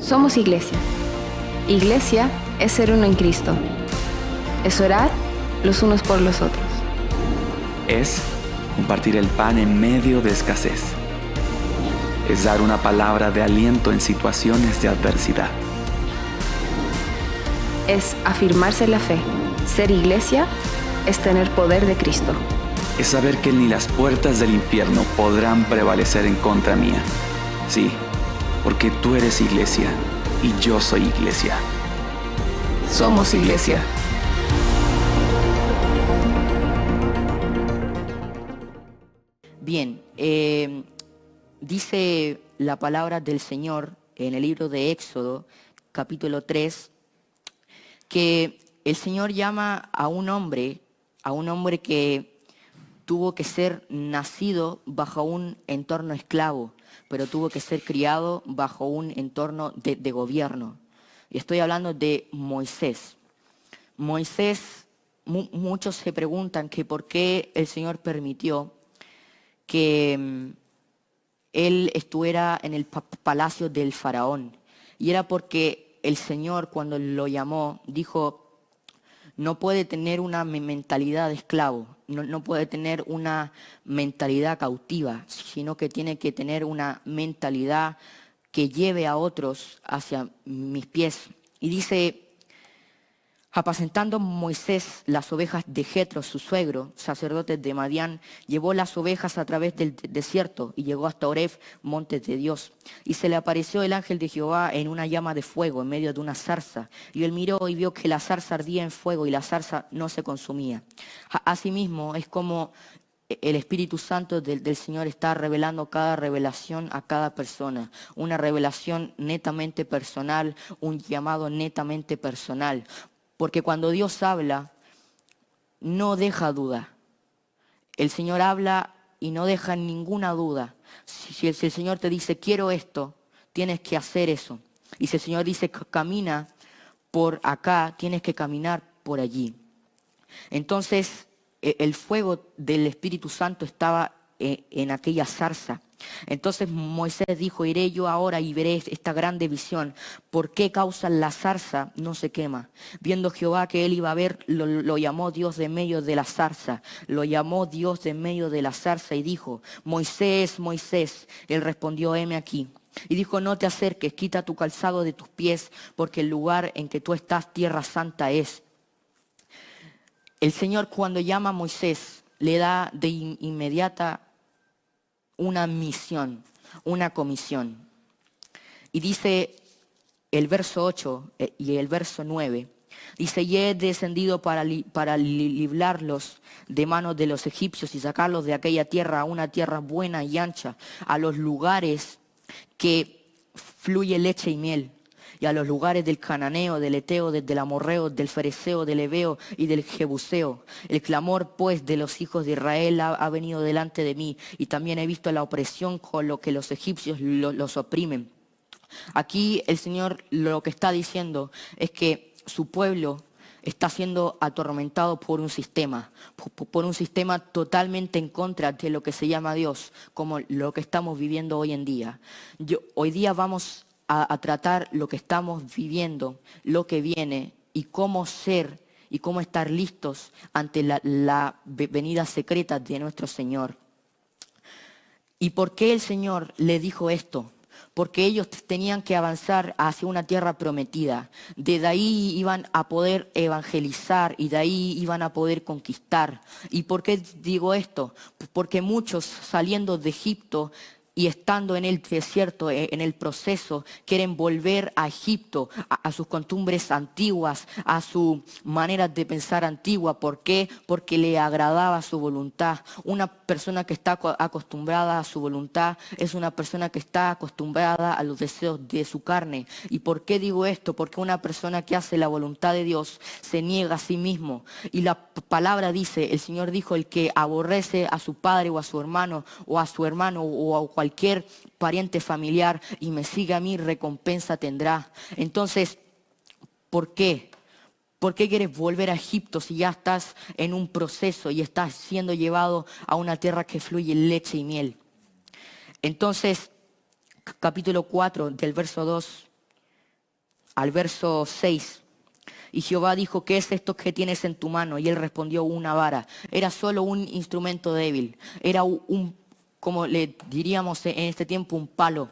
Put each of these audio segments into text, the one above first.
Somos iglesia. Iglesia es ser uno en Cristo. Es orar los unos por los otros. Es compartir el pan en medio de escasez. Es dar una palabra de aliento en situaciones de adversidad. Es afirmarse en la fe. Ser iglesia es tener poder de Cristo. Es saber que ni las puertas del infierno podrán prevalecer en contra mía. Sí, porque tú eres iglesia y yo soy iglesia. Somos iglesia. Bien, dice la palabra del Señor en el libro de Éxodo, capítulo 3, que el Señor llama a un hombre que tuvo que ser nacido bajo un entorno esclavo, pero tuvo que ser criado bajo un entorno de gobierno. Y estoy hablando de Moisés. Moisés, muchos se preguntan que por qué el Señor permitió que él estuviera en el palacio del faraón. Y era porque el Señor, cuando lo llamó, dijo: no puede tener una mentalidad de esclavo, no puede tener una mentalidad cautiva, sino que tiene que tener una mentalidad que lleve a otros hacia mis pies. Y dice: apacentando Moisés las ovejas de Jetro, su suegro, sacerdote de Madián, llevó las ovejas a través del desierto y llegó hasta Oreb, monte de Dios. Y se le apareció el ángel de Jehová en una llama de fuego en medio de una zarza. Y él miró y vio que la zarza ardía en fuego y la zarza no se consumía. Asimismo, es como el Espíritu Santo del Señor está revelando cada revelación a cada persona. Una revelación netamente personal, un llamado netamente personal. Porque cuando Dios habla, no deja duda. El Señor habla y no deja ninguna duda. Si el Señor te dice: quiero esto, tienes que hacer eso. Y si el Señor dice: camina por acá, tienes que caminar por allí. Entonces, el fuego del Espíritu Santo estaba en aquella zarza. Entonces Moisés dijo: iré yo ahora y veré esta grande visión. ¿Por qué causa la zarza no se quema? Viendo Jehová que él iba a ver, lo llamó Dios de medio de la zarza. Lo llamó Dios de medio de la zarza y dijo: Moisés, Moisés. Él respondió: heme aquí. Y dijo: no te acerques, quita tu calzado de tus pies, porque el lugar en que tú estás, tierra santa es. El Señor, cuando llama a Moisés, le da de inmediata una misión, una comisión. Y dice el verso 8 y el verso 9, dice: y he descendido para librarlos de manos de los egipcios y sacarlos de aquella tierra a una tierra buena y ancha, a los lugares que fluye leche y miel, y a los lugares del cananeo, del eteo, del amorreo, del fereceo, del heveo y del jebuseo. El clamor pues de los hijos de Israel ha venido delante de mí, y también he visto la opresión con lo que los egipcios los oprimen. Aquí el Señor lo que está diciendo es que su pueblo está siendo atormentado por un sistema totalmente en contra de lo que se llama Dios, como lo que estamos viviendo hoy en día. Hoy día vamos a tratar lo que estamos viviendo, lo que viene, y cómo ser y cómo estar listos ante la venida secreta de nuestro Señor. ¿Y por qué el Señor le dijo esto? Porque ellos tenían que avanzar hacia una tierra prometida. De ahí iban a poder evangelizar y de ahí iban a poder conquistar. ¿Y por qué digo esto? Porque muchos, saliendo de Egipto y estando en el desierto, en el proceso, quieren volver a Egipto, a sus costumbres antiguas, a su manera de pensar antigua. ¿Por qué? Porque le agradaba su voluntad. Una persona que está acostumbrada a su voluntad es una persona que está acostumbrada a los deseos de su carne. ¿Y por qué digo esto? Porque una persona que hace la voluntad de Dios se niega a sí mismo. Y la palabra dice, el Señor dijo: el que aborrece a su padre o a su hermano o a cualquier pariente familiar y me sigue a mí, recompensa tendrá. Entonces, ¿por qué? ¿Por qué quieres volver a Egipto si ya estás en un proceso y estás siendo llevado a una tierra que fluye leche y miel? Entonces, capítulo 4 del verso 2 al verso 6. Y Jehová dijo, ¿qué es esto que tienes en tu mano? Y él respondió, una vara. Era solo un instrumento débil. Era como le diríamos en este tiempo, un palo.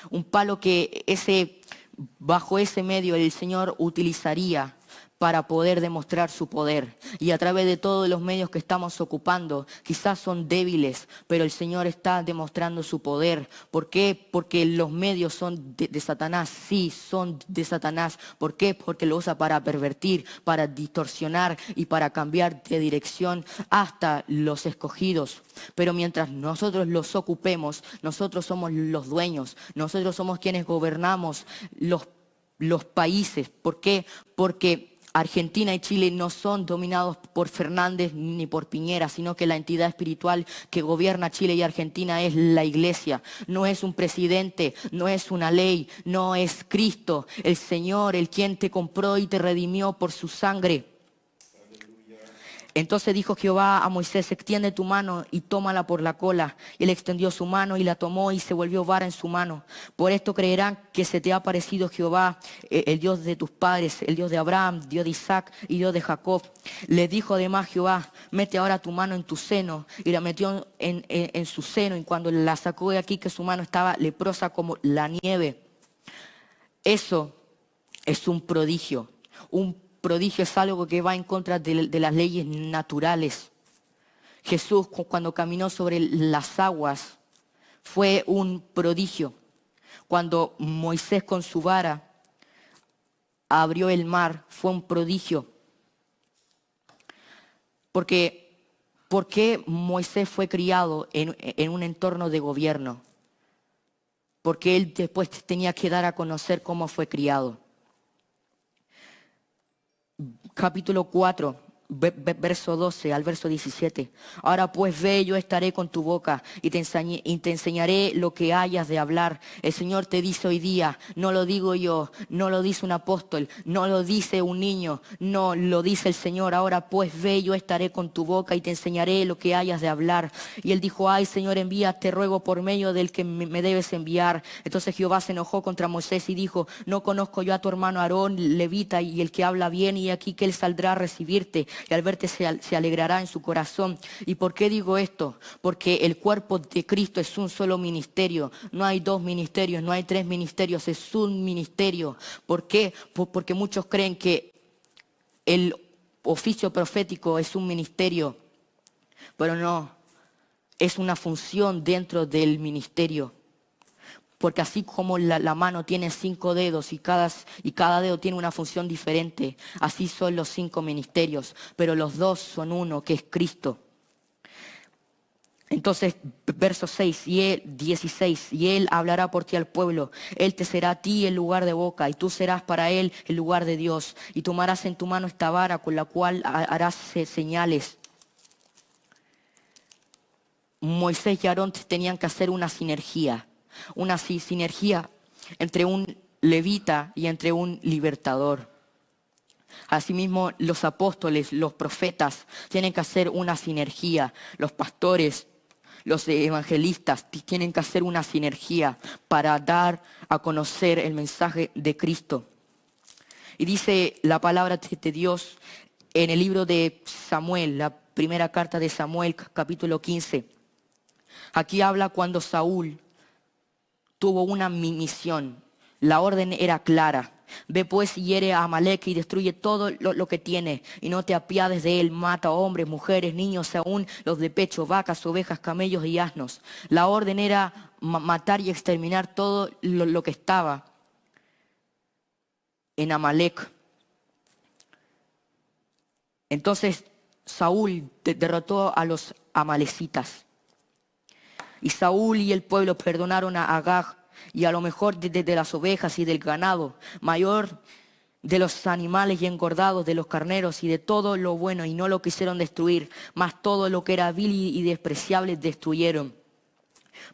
Un palo que bajo ese medio el Señor utilizaría para poder demostrar su poder. Y a través de todos los medios que estamos ocupando, quizás son débiles, pero el Señor está demostrando su poder. ¿Por qué? Porque los medios son de Satanás. Sí, son de Satanás. ¿Por qué? Porque lo usa para pervertir, para distorsionar y para cambiar de dirección hasta los escogidos. Pero mientras nosotros los ocupemos, nosotros somos los dueños. Nosotros somos quienes gobernamos los países. ¿Por qué? Porque Argentina y Chile no son dominados por Fernández ni por Piñera, sino que la entidad espiritual que gobierna Chile y Argentina es la iglesia. No es un presidente, no es una ley, no es Cristo, el Señor, el quien te compró y te redimió por su sangre. Entonces dijo Jehová a Moisés, extiende tu mano y tómala por la cola. Y él extendió su mano y la tomó y se volvió vara en su mano. Por esto creerán que se te ha parecido Jehová, el Dios de tus padres, el Dios de Abraham, Dios de Isaac y Dios de Jacob. Le dijo además Jehová, mete ahora tu mano en tu seno. Y la metió en su seno, y cuando la sacó de aquí, que su mano estaba leprosa como la nieve. Eso es un prodigio. Un prodigio es algo que va en contra de las leyes naturales. Jesús, cuando caminó sobre las aguas, fue un prodigio. Cuando Moisés con su vara abrió el mar, fue un prodigio. ¿Por qué Moisés fue criado en un entorno de gobierno? Porque él después tenía que dar a conocer cómo fue criado. Capítulo 4, verso 12 al verso 17. Ahora pues ve, yo estaré con tu boca y te enseñaré lo que hayas de hablar. El Señor te dice hoy día, no lo digo yo, no lo dice un apóstol, no lo dice un niño, no, lo dice el Señor. Ahora pues ve, yo estaré con tu boca y te enseñaré lo que hayas de hablar. Y él dijo, ay Señor, envía, te ruego por medio del que me debes enviar. Entonces Jehová se enojó contra Moisés y dijo, no conozco yo a tu hermano Aarón, levita, y el que habla bien, y aquí que él saldrá a recibirte, y al verte se alegrará en su corazón. ¿Y por qué digo esto? Porque el cuerpo de Cristo es un solo ministerio. No hay dos ministerios, no hay tres ministerios, es un ministerio. ¿Por qué? Porque muchos creen que el oficio profético es un ministerio, pero no, es una función dentro del ministerio. Porque así como la mano tiene 5 dedos y cada dedo tiene una función diferente, así son los 5 ministerios, pero los dos son uno, que es Cristo. Entonces, verso 6, 16, y Él hablará por ti al pueblo, Él te será a ti el lugar de boca, y tú serás para Él el lugar de Dios, y tomarás en tu mano esta vara con la cual harás señales. Moisés y Aarón tenían que hacer una sinergia entre un levita y entre un libertador. Asimismo, los apóstoles, los profetas tienen que hacer una sinergia. Los pastores, los evangelistas tienen que hacer una sinergia para dar a conocer el mensaje de Cristo. Y dice la palabra de Dios en el libro de Samuel, la primera carta de Samuel, capítulo 15. Aquí habla cuando Saúl tuvo una misión. La orden era clara. Ve pues y hiere a Amalek y destruye todo lo que tiene, y no te apiades de él. Mata a hombres, mujeres, niños, aún los de pecho, vacas, ovejas, camellos y asnos. La orden era matar y exterminar todo lo que estaba en Amalek. Entonces Saúl derrotó a los amalecitas. Y Saúl y el pueblo perdonaron a Agag y a lo mejor de las ovejas y del ganado, mayor de los animales y engordados, de los carneros y de todo lo bueno, y no lo quisieron destruir, mas todo lo que era vil y despreciable destruyeron.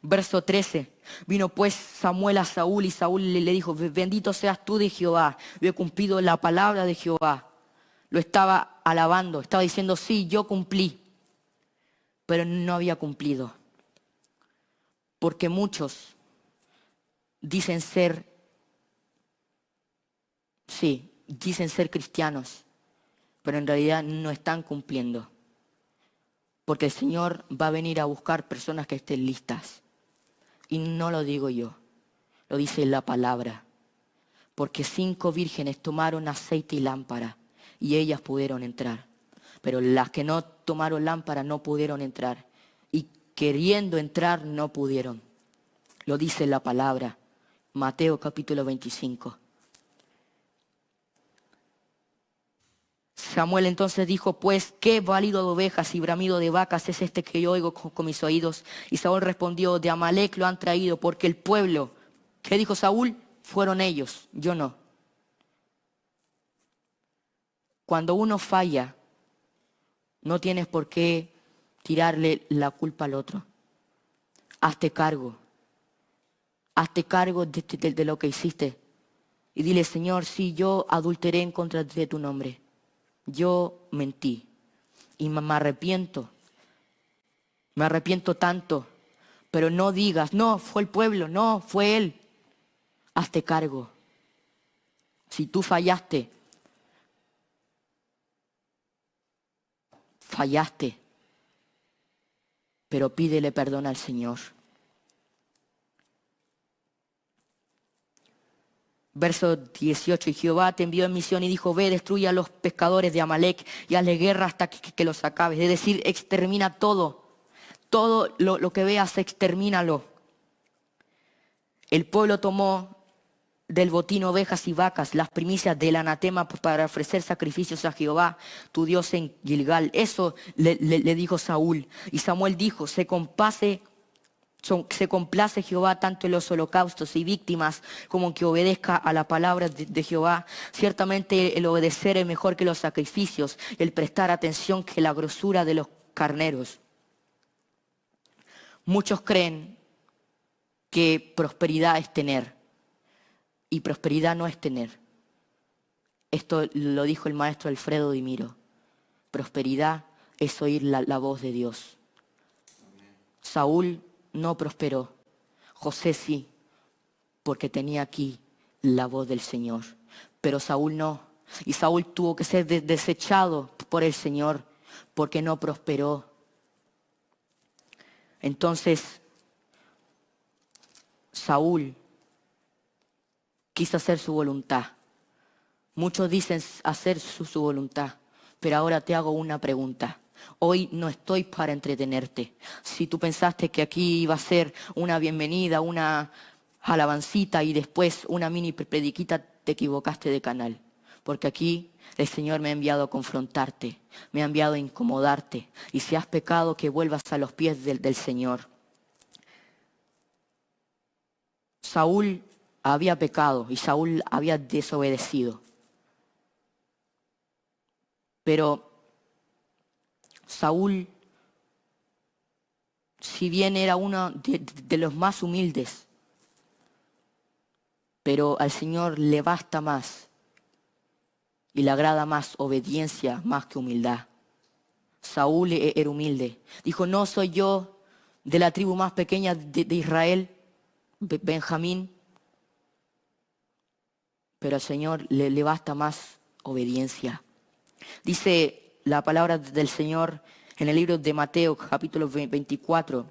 Verso 13. Vino pues Samuel a Saúl y Saúl le dijo, bendito seas tú de Jehová, yo he cumplido la palabra de Jehová. Lo estaba alabando, estaba diciendo, sí, yo cumplí, pero no había cumplido. Porque muchos dicen ser Sí, dicen ser cristianos, pero en realidad no están cumpliendo. Porque el Señor va a venir a buscar personas que estén listas. Y no lo digo yo, lo dice la palabra. Porque 5 vírgenes tomaron aceite y lámpara y ellas pudieron entrar. Pero las que no tomaron lámpara no pudieron entrar. Y queriendo entrar no pudieron. Lo dice la palabra. Mateo capítulo 25. Samuel entonces dijo, pues, ¿qué válido de ovejas y bramido de vacas es este que yo oigo con mis oídos? Y Saúl respondió, de Amalec lo han traído, porque el pueblo, ¿qué dijo Saúl? Fueron ellos, yo no. Cuando uno falla, no tienes por qué tirarle la culpa al otro. Hazte cargo. Hazte cargo de lo que hiciste. Y dile, Señor, sí, yo adulteré en contra de tu nombre. Yo mentí. Y me arrepiento. Me arrepiento tanto. Pero no digas, no, fue el pueblo, no, fue él. Hazte cargo. Si tú fallaste, fallaste. Pero pídele perdón al Señor. Verso 18, y Jehová te envió en misión y dijo, ve, destruye a los pescadores de Amalec y hazle guerra hasta que los acabes. Es decir, extermina todo. Todo lo que veas, extermínalo. El pueblo tomó del botín ovejas y vacas, las primicias del anatema para ofrecer sacrificios a Jehová, tu Dios en Gilgal. Eso le dijo Saúl. Y Samuel dijo, se complace Jehová tanto en los holocaustos y víctimas como en que obedezca a la palabra de Jehová. Ciertamente el obedecer es mejor que los sacrificios, el prestar atención que la grosura de los carneros. Muchos creen que prosperidad es tener y prosperidad no es tener. Esto lo dijo el maestro Alfredo Di Miro. Prosperidad es oír la voz de Dios. Saúl no prosperó. José sí, porque tenía aquí la voz del Señor. Pero Saúl no. Y Saúl tuvo que ser desechado por el Señor porque no prosperó. Entonces, Saúl quiso hacer su voluntad. Muchos dicen hacer su voluntad, pero ahora te hago una pregunta. Hoy no estoy para entretenerte. Si tú pensaste que aquí iba a ser una bienvenida, una alabancita y después una mini prediquita, te equivocaste de canal. Porque aquí el Señor me ha enviado a confrontarte, me ha enviado a incomodarte. Y si has pecado, que vuelvas a los pies del Señor. Saúl había pecado y Saúl había desobedecido. Pero Saúl, si bien era uno de los más humildes, pero al Señor le basta más y le agrada más obediencia más que humildad. Saúl era humilde. Dijo, no soy yo de la tribu más pequeña de Israel, Benjamín, pero al Señor le basta más obediencia. Dice la palabra del Señor en el libro de Mateo, capítulo 24.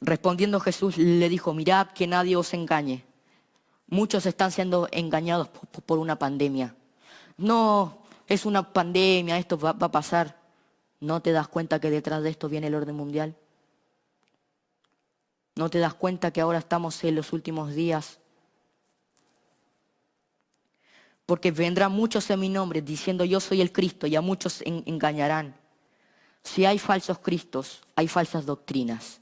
Respondiendo Jesús le dijo, mirad que nadie os engañe. Muchos están siendo engañados por una pandemia. No, es una pandemia, esto va a pasar. ¿No te das cuenta que detrás de esto viene el orden mundial? ¿No te das cuenta que ahora estamos en los últimos días? Porque vendrán muchos en mi nombre diciendo yo soy el Cristo y a muchos engañarán. Si hay falsos cristos, hay falsas doctrinas.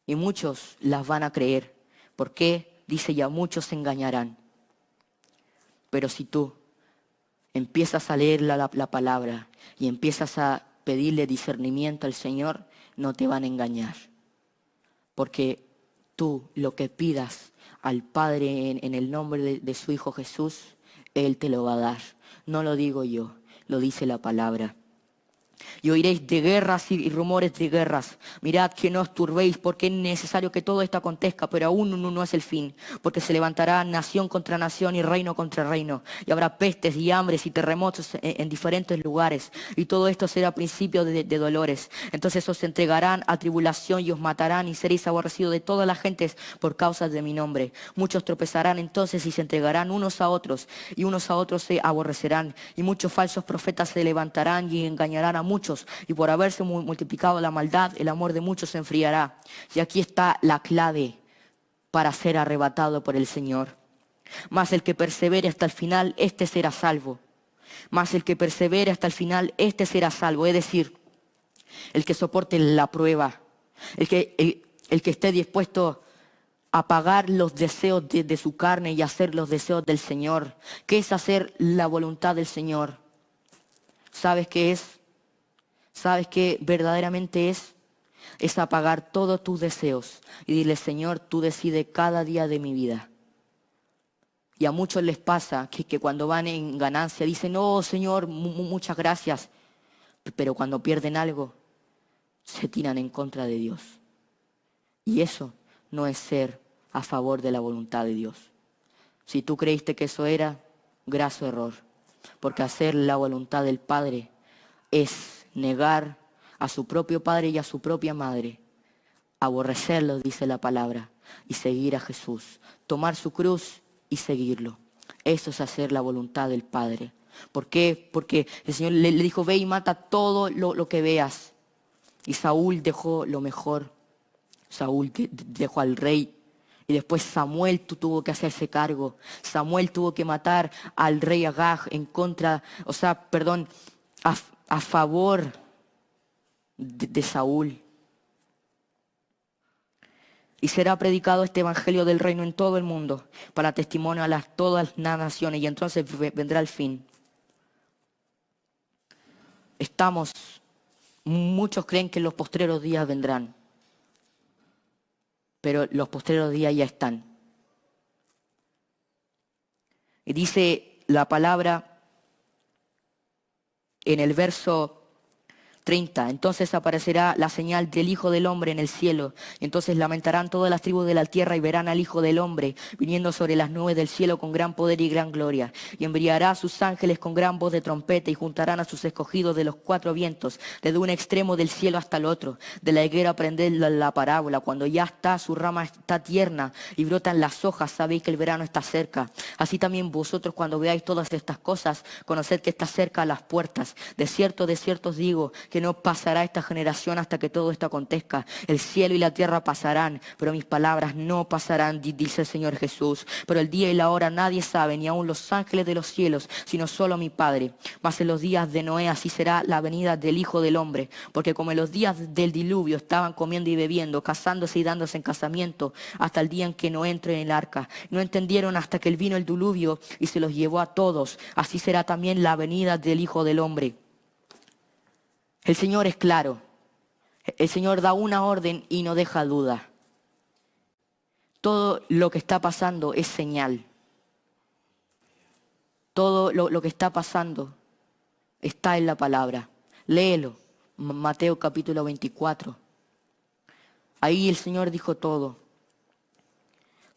Y muchos las van a creer. ¿Por qué? Dice ya muchos se engañarán. Pero si tú empiezas a leer la palabra y empiezas a pedirle discernimiento al Señor, no te van a engañar. Porque tú lo que pidas al Padre en el nombre de su Hijo Jesús, Él te lo va a dar. No lo digo yo, lo dice la palabra. Y oiréis de guerras y rumores de guerras. Mirad que no os turbéis, porque es necesario que todo esto acontezca, pero aún no es el fin. Porque se levantará nación contra nación y reino contra reino. Y habrá pestes y hambres y terremotos en diferentes lugares. Y todo esto será principio de dolores. Entonces os entregarán a tribulación y os matarán y seréis aborrecidos de todas las gentes por causa de mi nombre. Muchos tropezarán entonces y se entregarán unos a otros, y unos a otros se aborrecerán. Y muchos falsos profetas se levantarán y engañarán a muchos, y por haberse multiplicado la maldad, el amor de muchos se enfriará. Y aquí está la clave para ser arrebatado por el Señor. Mas el que persevere hasta el final, este será salvo. Mas el que persevere hasta el final, este será salvo. Es decir, el que soporte la prueba, el que esté dispuesto a pagar los deseos de su carne y hacer los deseos del Señor. ¿Qué es hacer la voluntad del Señor? ¿Sabes qué es? ¿Sabes qué verdaderamente es? Es apagar todos tus deseos y dile, Señor, tú decides cada día de mi vida. Y a muchos les pasa que cuando van en ganancia dicen, oh Señor, muchas gracias. Pero cuando pierden algo, se tiran en contra de Dios. Y eso no es ser a favor de la voluntad de Dios. Si tú creíste que eso era, graso error. Porque hacer la voluntad del Padre es negar a su propio padre y a su propia madre, aborrecerlo, dice la palabra, y seguir a Jesús, tomar su cruz y seguirlo. Eso es hacer la voluntad del Padre. ¿Por qué? Porque el Señor le dijo, ve y mata todo lo que veas. Y Saúl dejó lo mejor. Saúl dejó al rey. Y después Samuel tuvo que hacerse cargo. Samuel tuvo que matar al rey Agag a favor de Saúl. Y será predicado este evangelio del reino en todo el mundo para testimonio a todas las naciones, y entonces vendrá el fin. Muchos creen que los postreros días vendrán, pero los postreros días ya están. Y dice la palabra en el verso 30, entonces aparecerá la señal del Hijo del Hombre en el cielo. Entonces lamentarán todas las tribus de la tierra y verán al Hijo del Hombre viniendo sobre las nubes del cielo con gran poder y gran gloria. Y enviará a sus ángeles con gran voz de trompeta y juntarán a sus escogidos de los cuatro vientos, desde un extremo del cielo hasta el otro. De la higuera aprended la parábola. Cuando ya su rama está tierna y brotan las hojas, sabéis que el verano está cerca. Así también vosotros, cuando veáis todas estas cosas, conoced que está cerca a las puertas. De cierto os digo, que no pasará esta generación hasta que todo esto acontezca. El cielo y la tierra pasarán, pero mis palabras no pasarán, dice el Señor Jesús. Pero el día y la hora nadie sabe, ni aun los ángeles de los cielos, sino solo mi Padre. Mas en los días de Noé así será la venida del Hijo del Hombre. Porque como en los días del diluvio estaban comiendo y bebiendo, casándose y dándose en casamiento, hasta el día en que Noé entró en el arca. No entendieron hasta que vino el diluvio y se los llevó a todos. Así será también la venida del Hijo del Hombre. El Señor es claro. El Señor da una orden y no deja duda. Todo lo que está pasando es señal. Todo lo que está pasando está en la palabra. Léelo. Mateo capítulo 24. Ahí el Señor dijo todo.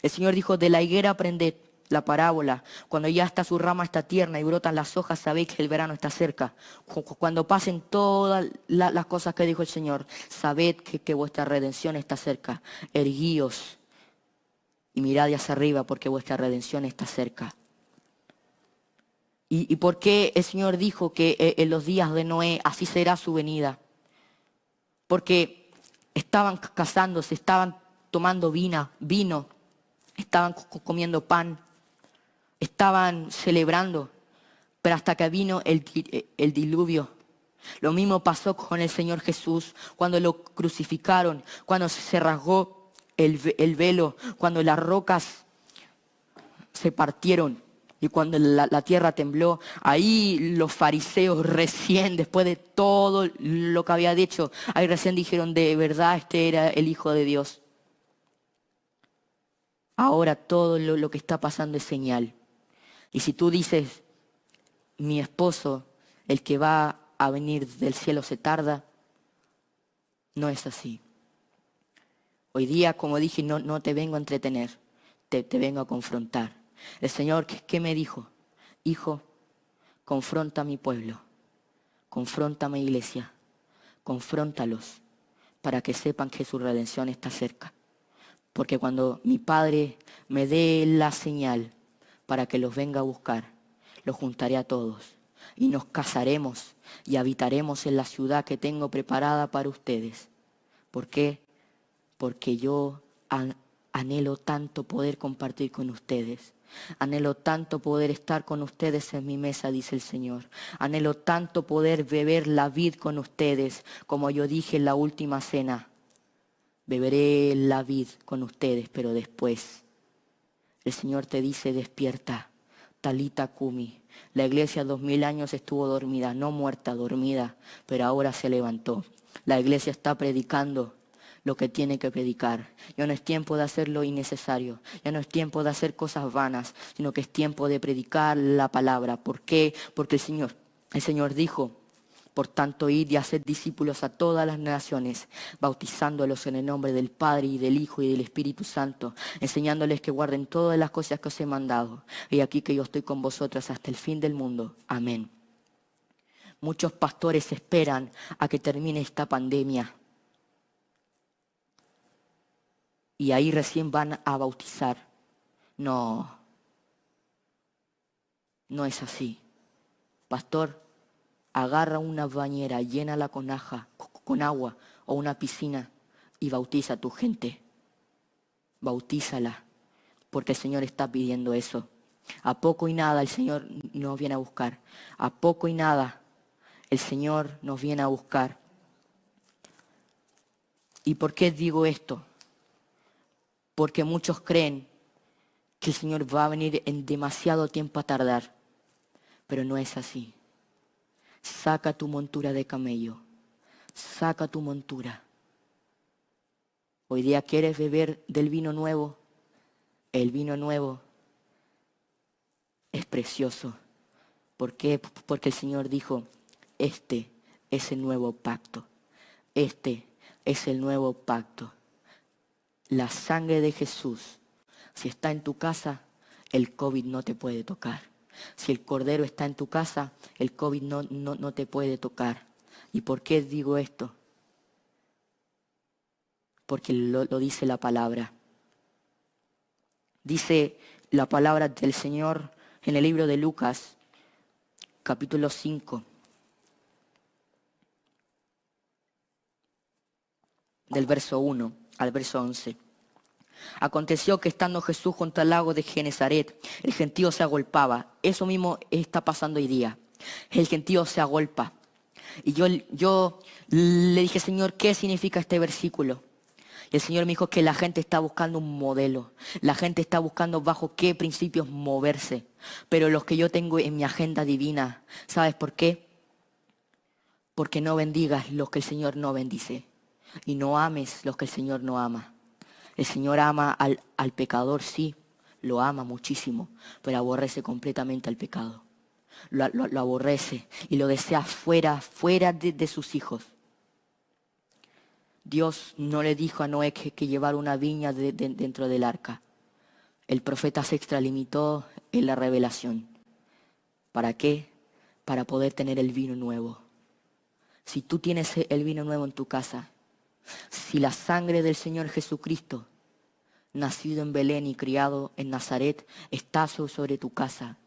El Señor dijo, de la higuera aprended la parábola. Cuando ya su rama está tierna y brotan las hojas, sabéis que el verano está cerca. Cuando pasen todas las cosas que dijo el Señor, sabed que vuestra redención está cerca. Erguíos y mirad hacia arriba, porque vuestra redención está cerca. ¿Y por qué el Señor dijo que en los días de Noé así será su venida? Porque estaban casándose, estaban tomando vino, estaban comiendo pan, estaban celebrando, pero hasta que vino el diluvio. Lo mismo pasó con el Señor Jesús cuando lo crucificaron, cuando se rasgó el velo, cuando las rocas se partieron y cuando la tierra tembló. Ahí los fariseos recién, después de todo lo que había dicho, ahí recién dijeron, de verdad este era el Hijo de Dios. Ahora todo lo que está pasando es señal. Y si tú dices, mi esposo, el que va a venir del cielo se tarda. No es así. Hoy día, como dije, no te vengo a entretener, te vengo a confrontar. El Señor, ¿qué me dijo? Hijo, confronta a mi pueblo, confronta a mi iglesia, confróntalos para que sepan que su redención está cerca. Porque cuando mi Padre me dé la señal para que los venga a buscar, los juntaré a todos y nos casaremos y habitaremos en la ciudad que tengo preparada para ustedes. ¿Por qué? Porque yo anhelo tanto poder compartir con ustedes. Anhelo tanto poder estar con ustedes en mi mesa, dice el Señor. Anhelo tanto poder beber la vid con ustedes, como yo dije en la última cena. Beberé la vid con ustedes, pero después el Señor te dice, despierta, Talita Kumi. La iglesia 2000 años estuvo dormida, no muerta, dormida, pero ahora se levantó. La iglesia está predicando lo que tiene que predicar. Ya no es tiempo de hacer lo innecesario, ya no es tiempo de hacer cosas vanas, sino que es tiempo de predicar la palabra. ¿Por qué? Porque el Señor dijo, por tanto, id y haced discípulos a todas las naciones, bautizándolos en el nombre del Padre y del Hijo y del Espíritu Santo, enseñándoles que guarden todas las cosas que os he mandado. Y aquí que yo estoy con vosotros hasta el fin del mundo. Amén. Muchos pastores esperan a que termine esta pandemia. Y ahí recién van a bautizar. No es así. Pastor, agarra una bañera, llénala con agua o una piscina y bautiza a tu gente. Bautízala, porque el Señor está pidiendo eso. A poco y nada el Señor nos viene a buscar. A poco y nada el Señor nos viene a buscar. ¿Y por qué digo esto? Porque muchos creen que el Señor va a venir en demasiado tiempo a tardar, pero no es así. Saca tu montura de camello, saca tu montura. Hoy día quieres beber del vino nuevo. El vino nuevo es precioso. ¿Por qué? Porque el Señor dijo, este es el nuevo pacto. Este es el nuevo pacto. La sangre de Jesús, si está en tu casa, el COVID no te puede tocar. Si el Cordero está en tu casa, el COVID no te puede tocar. ¿Y por qué digo esto? Porque lo dice la palabra. Dice la palabra del Señor en el libro de Lucas, capítulo 5, del verso 1 al verso 11. Aconteció que estando Jesús junto al lago de Genesaret, el gentío se agolpaba. Eso mismo está pasando hoy día. El gentío se agolpa. Y yo le dije, Señor, ¿qué significa este versículo? Y el Señor me dijo que la gente está buscando un modelo. La gente está buscando bajo qué principios moverse. Pero los que yo tengo en mi agenda divina, ¿sabes por qué? Porque no bendigas los que el Señor no bendice. Y no ames los que el Señor no ama. El Señor ama al pecador, sí, lo ama muchísimo, pero aborrece completamente al pecado. Lo aborrece y lo desea fuera de sus hijos. Dios no le dijo a Noé que llevara una viña dentro del arca. El profeta se extralimitó en la revelación. ¿Para qué? Para poder tener el vino nuevo. Si tú tienes el vino nuevo en tu casa, si la sangre del Señor Jesucristo, nacido en Belén y criado en Nazaret, está sobre tu casa,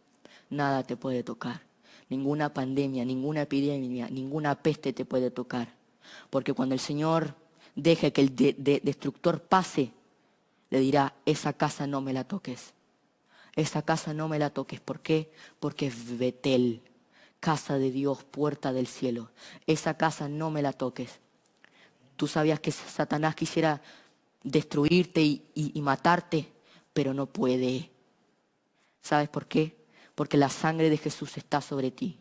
nada te puede tocar. Ninguna pandemia, ninguna epidemia, ninguna peste te puede tocar. Porque cuando el Señor deje que el destructor pase, le dirá, esa casa no me la toques. Esa casa no me la toques. ¿Por qué? Porque es Betel, casa de Dios, puerta del cielo. Esa casa no me la toques. Tú sabías que Satanás quisiera destruirte y matarte, pero no puede. ¿Sabes por qué? Porque la sangre de Jesús está sobre ti.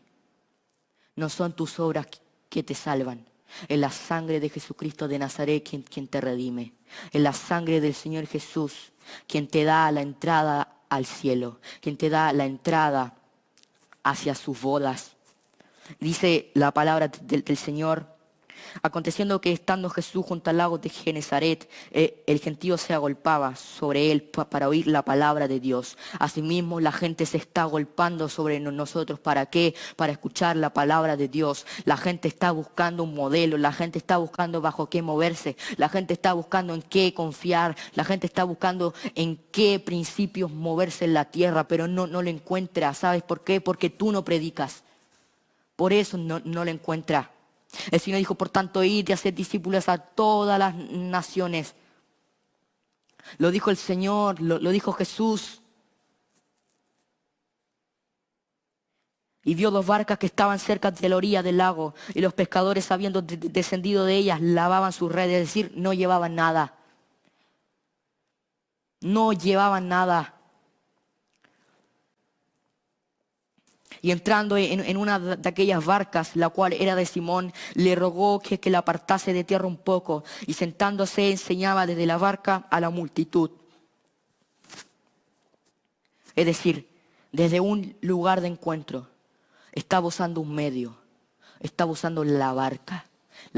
No son tus obras que te salvan. Es la sangre de Jesucristo de Nazaret quien te redime. Es la sangre del Señor Jesús quien te da la entrada al cielo, quien te da la entrada hacia sus bodas. Dice la palabra del Señor: aconteciendo que estando Jesús junto al lago de Genezaret, el gentío se agolpaba sobre él para oír la palabra de Dios. Asimismo, la gente se está agolpando sobre nosotros. ¿Para qué? Para escuchar la palabra de Dios. La gente está buscando un modelo, la gente está buscando bajo qué moverse, la gente está buscando en qué confiar, la gente está buscando en qué principios moverse en la tierra, pero no lo encuentra. ¿Sabes por qué? Porque tú no predicas. Por eso no lo encuentra. El Señor dijo, por tanto, id y hacer discípulos a todas las naciones. Lo dijo el Señor, lo dijo Jesús. Y vio 2 barcas que estaban cerca de la orilla del lago, y los pescadores, habiendo descendido de ellas, lavaban sus redes, es decir, no llevaban nada. No llevaban nada. Y entrando en una de aquellas barcas, la cual era de Simón, le rogó que la apartase de tierra un poco, y sentándose enseñaba desde la barca a la multitud. Es decir, desde un lugar de encuentro, estaba usando un medio, estaba usando la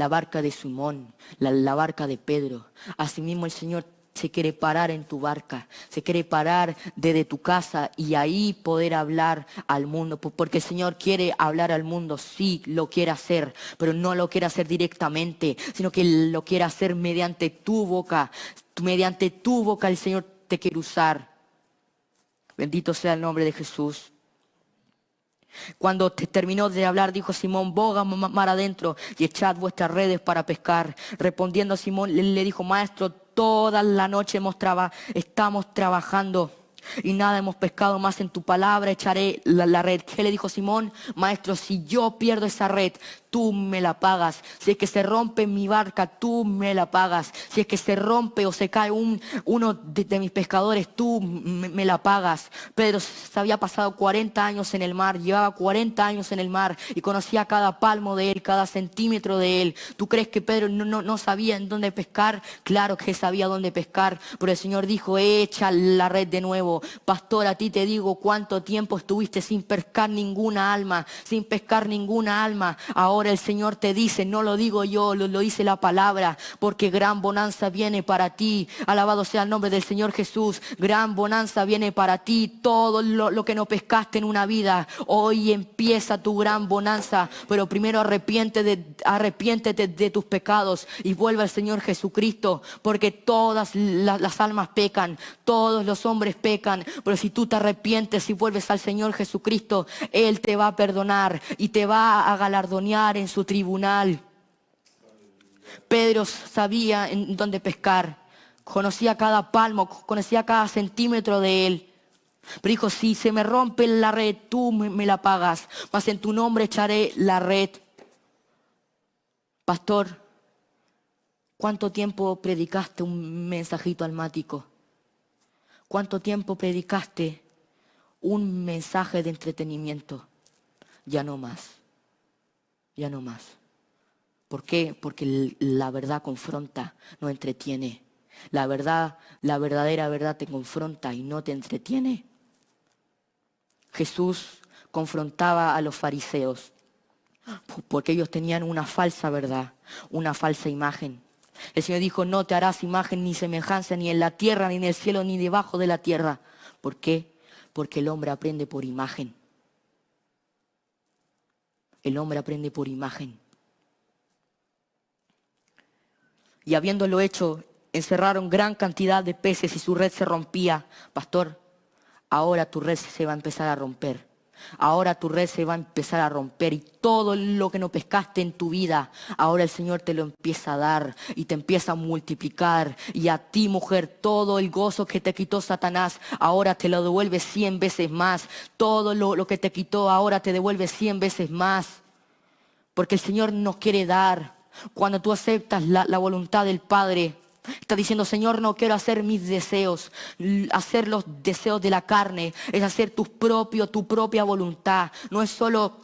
barca de Simón, la barca de Pedro. Asimismo el Señor se quiere parar en tu barca, se quiere parar desde tu casa y ahí poder hablar al mundo, porque el Señor quiere hablar al mundo, sí, lo quiere hacer, pero no lo quiere hacer directamente, sino que lo quiere hacer mediante tu boca. Mediante tu boca el Señor te quiere usar. Bendito sea el nombre de Jesús. Cuando terminó de hablar, dijo Simón, boga mar adentro y echad vuestras redes para pescar. Respondiendo Simón, le dijo, maestro, toda la noche estamos trabajando y nada hemos pescado, más en tu palabra echaré la red. ¿Qué le dijo Simón? Maestro, si yo pierdo esa red, tú me la pagas. Si es que se rompe mi barca, tú me la pagas. Si es que se rompe o se cae uno de mis pescadores, tú me la pagas. Pedro se había pasado 40 años en el mar, llevaba 40 años en el mar y conocía cada palmo de él, cada centímetro de él. ¿Tú crees que Pedro no sabía en dónde pescar? Claro que sabía dónde pescar, pero el Señor dijo, echa la red de nuevo. Pastor, a ti te digo, ¿cuánto tiempo estuviste sin pescar ninguna alma? Sin pescar ninguna alma. Ahora el Señor te dice, no lo digo yo, lo dice la palabra, porque gran bonanza viene para ti. Alabado sea el nombre del Señor Jesús. Gran bonanza viene para ti. Todo lo que no pescaste en una vida, hoy empieza tu gran bonanza. Pero primero arrepiéntete de tus pecados y vuelve al Señor Jesucristo, porque todas las almas pecan, todos los hombres pecan. Pero si tú te arrepientes y vuelves al Señor Jesucristo, Él te va a perdonar y te va a galardonear en su tribunal. Pedro sabía en dónde pescar, conocía cada palmo, conocía cada centímetro de él. Pero dijo, si se me rompe la red, tú me la pagas, mas en tu nombre echaré la red. Pastor, ¿cuánto tiempo predicaste un mensajito almático? ¿Cuánto tiempo predicaste un mensaje de entretenimiento? Ya no más. Ya no más. ¿Por qué? Porque la verdad confronta, no entretiene. La verdadera verdad te confronta y no te entretiene. Jesús confrontaba a los fariseos porque ellos tenían una falsa verdad, una falsa imagen. El Señor dijo, no te harás imagen ni semejanza ni en la tierra, ni en el cielo, ni debajo de la tierra. ¿Por qué? Porque el hombre aprende por imagen. El hombre aprende por imagen. Y habiéndolo hecho, encerraron gran cantidad de peces y su red se rompía. Pastor, ahora tu red se va a empezar a romper. Ahora tu red se va a empezar a romper y todo lo que no pescaste en tu vida, ahora el Señor te lo empieza a dar y te empieza a multiplicar. Y a ti, mujer, todo el gozo que te quitó Satanás, ahora te lo devuelve 100 veces más. Todo lo que te quitó, ahora te devuelve 100 veces más. Porque el Señor nos quiere dar. Cuando tú aceptas la voluntad del Padre, está diciendo, Señor, no quiero hacer mis deseos, hacer los deseos de la carne, es hacer tu propia voluntad. No es solo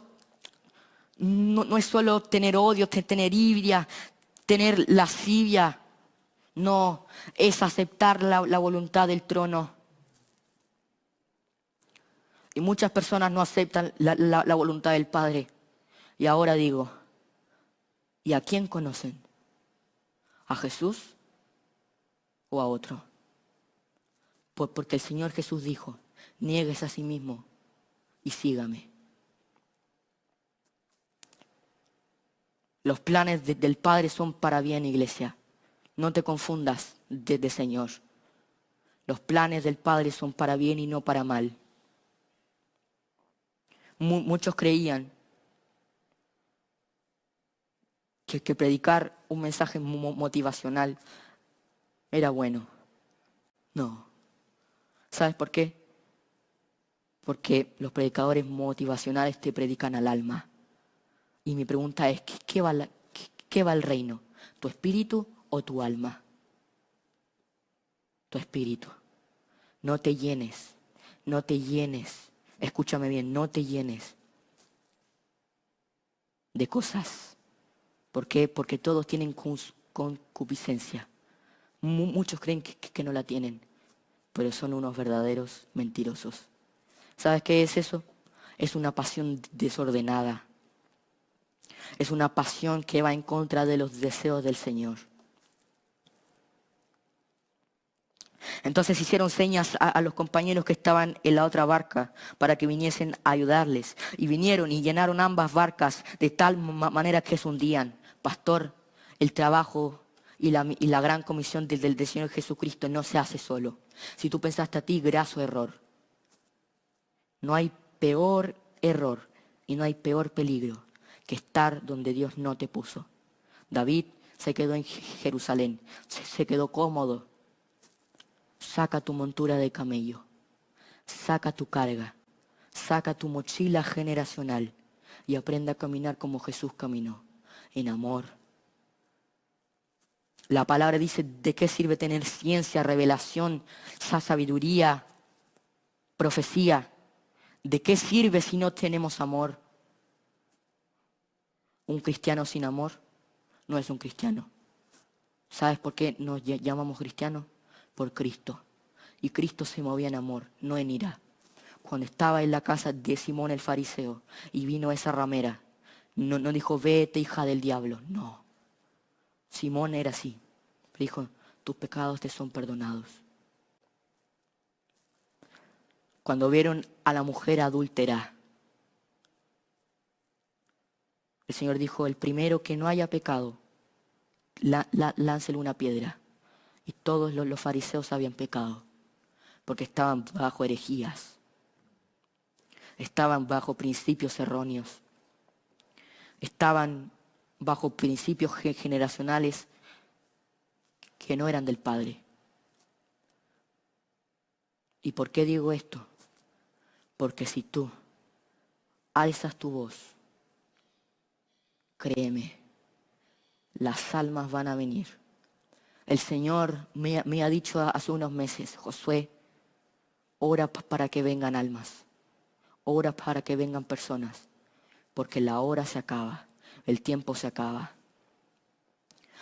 tener odio, tener iria, tener lascivia. No, es aceptar la voluntad del trono. Y muchas personas no aceptan la voluntad del Padre. Y ahora digo, ¿y a quién conocen? ¿A Jesús o a otro? Porque el Señor Jesús dijo, niéguese a sí mismo y sígame. Los planes del Padre son para bien, iglesia. No te confundas de Señor. Los planes del Padre son para bien y no para mal. Muchos creían que predicar un mensaje motivacional era bueno. No. ¿Sabes por qué? Porque los predicadores motivacionales te predican al alma. Y mi pregunta es, ¿qué va al reino? ¿Tu espíritu o tu alma? Tu espíritu. No te llenes, no te llenes. Escúchame bien, no te llenes de cosas. ¿Por qué? Porque todos tienen concupiscencia. Muchos creen que no la tienen, pero son unos verdaderos mentirosos. ¿Sabes qué es eso? Es una pasión desordenada. Es una pasión que va en contra de los deseos del Señor. Entonces hicieron señas a los compañeros que estaban en la otra barca para que viniesen a ayudarles. Y vinieron y llenaron ambas barcas de tal manera que se hundían. Pastor, el trabajo y la gran comisión del Señor Jesucristo no se hace solo. Si tú pensaste a ti, graso error. No hay peor error y no hay peor peligro que estar donde Dios no te puso. David se quedó en Jerusalén, se quedó cómodo. Saca tu montura de camello, saca tu carga, saca tu mochila generacional y aprende a caminar como Jesús caminó, en amor. La palabra dice, ¿de qué sirve tener ciencia, revelación, sabiduría, profecía? ¿De qué sirve si no tenemos amor? Un cristiano sin amor no es un cristiano. ¿Sabes por qué nos llamamos cristianos? Por Cristo. Y Cristo se movía en amor, no en ira. Cuando estaba en la casa de Simón el fariseo y vino esa ramera, no dijo, vete hija del diablo, no. Simón era así. Dijo, tus pecados te son perdonados. Cuando vieron a la mujer adúltera, el Señor dijo, el primero que no haya pecado, láncele una piedra. Y todos los fariseos habían pecado, porque estaban bajo herejías, estaban bajo principios erróneos, estaban bajo principios generacionales que no eran del Padre. ¿Y por qué digo esto? Porque si tú alzas tu voz, créeme, las almas van a venir. El Señor me ha dicho hace unos meses, Josué, ora para que vengan almas, ora para que vengan personas, porque la hora se acaba, el tiempo se acaba.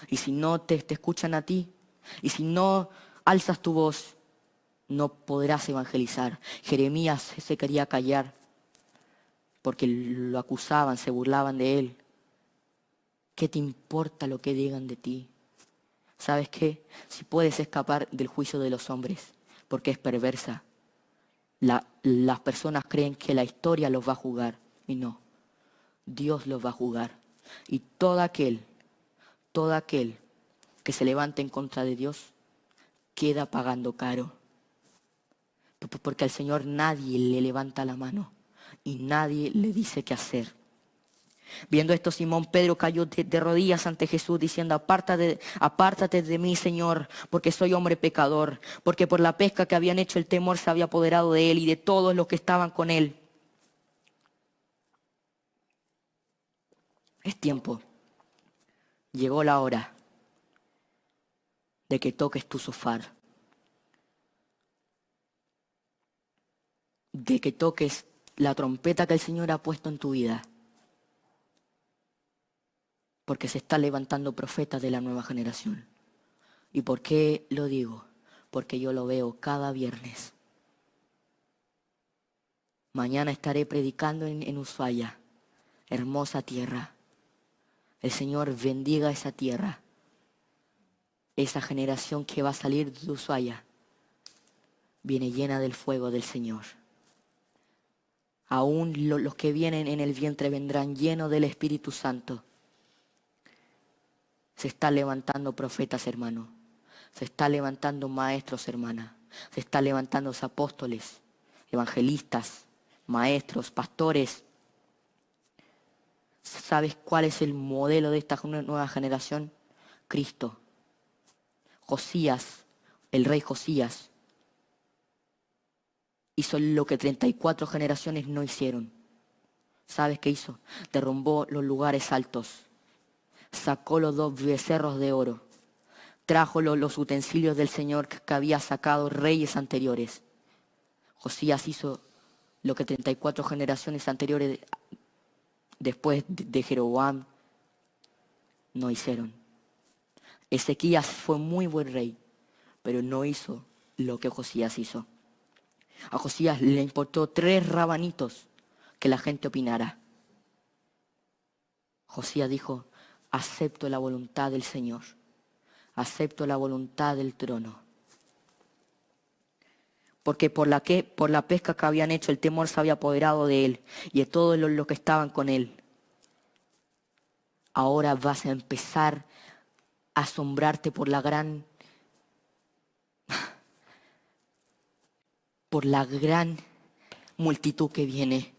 Y si no te escuchan a ti, y si no alzas tu voz, no podrás evangelizar. Jeremías se quería callar, porque lo acusaban, se burlaban de él. ¿Qué te importa lo que digan de ti? ¿Sabes qué? Si puedes escapar del juicio de los hombres, porque es perversa. Las personas creen que la historia los va a juzgar, y no. Dios los va a juzgar. Y todo aquel que se levante en contra de Dios, queda pagando caro. Porque al Señor nadie le levanta la mano y nadie le dice qué hacer. Viendo esto, Simón Pedro cayó de rodillas ante Jesús diciendo, apártate de mí, Señor, porque soy hombre pecador, porque por la pesca que habían hecho el temor se había apoderado de él y de todos los que estaban con él. Es tiempo. Llegó la hora de que toques tu shofar, de que toques la trompeta que el Señor ha puesto en tu vida. Porque se está levantando profetas de la nueva generación. ¿Y por qué lo digo? Porque yo lo veo cada viernes. Mañana estaré predicando en Ushuaia hermosa tierra. El Señor bendiga esa tierra. Esa generación que va a salir de Ushuaia viene llena del fuego del Señor. Aún los que vienen en el vientre vendrán llenos del Espíritu Santo. Se está levantando profetas, hermano. Se está levantando maestros, hermana. Se está levantando apóstoles, evangelistas, maestros, pastores. ¿Sabes cuál es el modelo de esta nueva generación? Cristo. Josías, el rey Josías, hizo lo que 34 generaciones no hicieron. ¿Sabes qué hizo? Derrumbó los lugares altos. Sacó los 2 becerros de oro. Trajo los utensilios del Señor que había sacado reyes anteriores. Josías hizo lo que 34 generaciones anteriores después de Jeroboam no hicieron. Ezequías fue muy buen rey, pero no hizo lo que Josías hizo. A Josías le importó 3 rabanitos que la gente opinara. Josías dijo: acepto la voluntad del Señor, acepto la voluntad del trono. Porque por la pesca que habían hecho, el temor se había apoderado de él y de todos los que estaban con él. Ahora vas a empezar a asombrarte por la gran multitud que viene.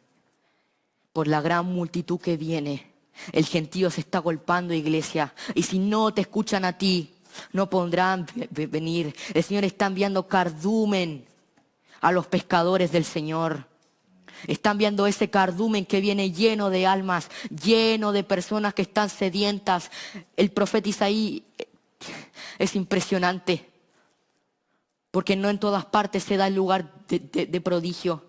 Por la gran multitud que viene. El gentío se está golpeando, iglesia. Y si no te escuchan a ti, no podrán venir. El Señor está enviando cardumen a los pescadores del Señor. Están viendo ese cardumen que viene lleno de almas, lleno de personas que están sedientas. El profeta Isaías es impresionante, porque no en todas partes se da el lugar de prodigio.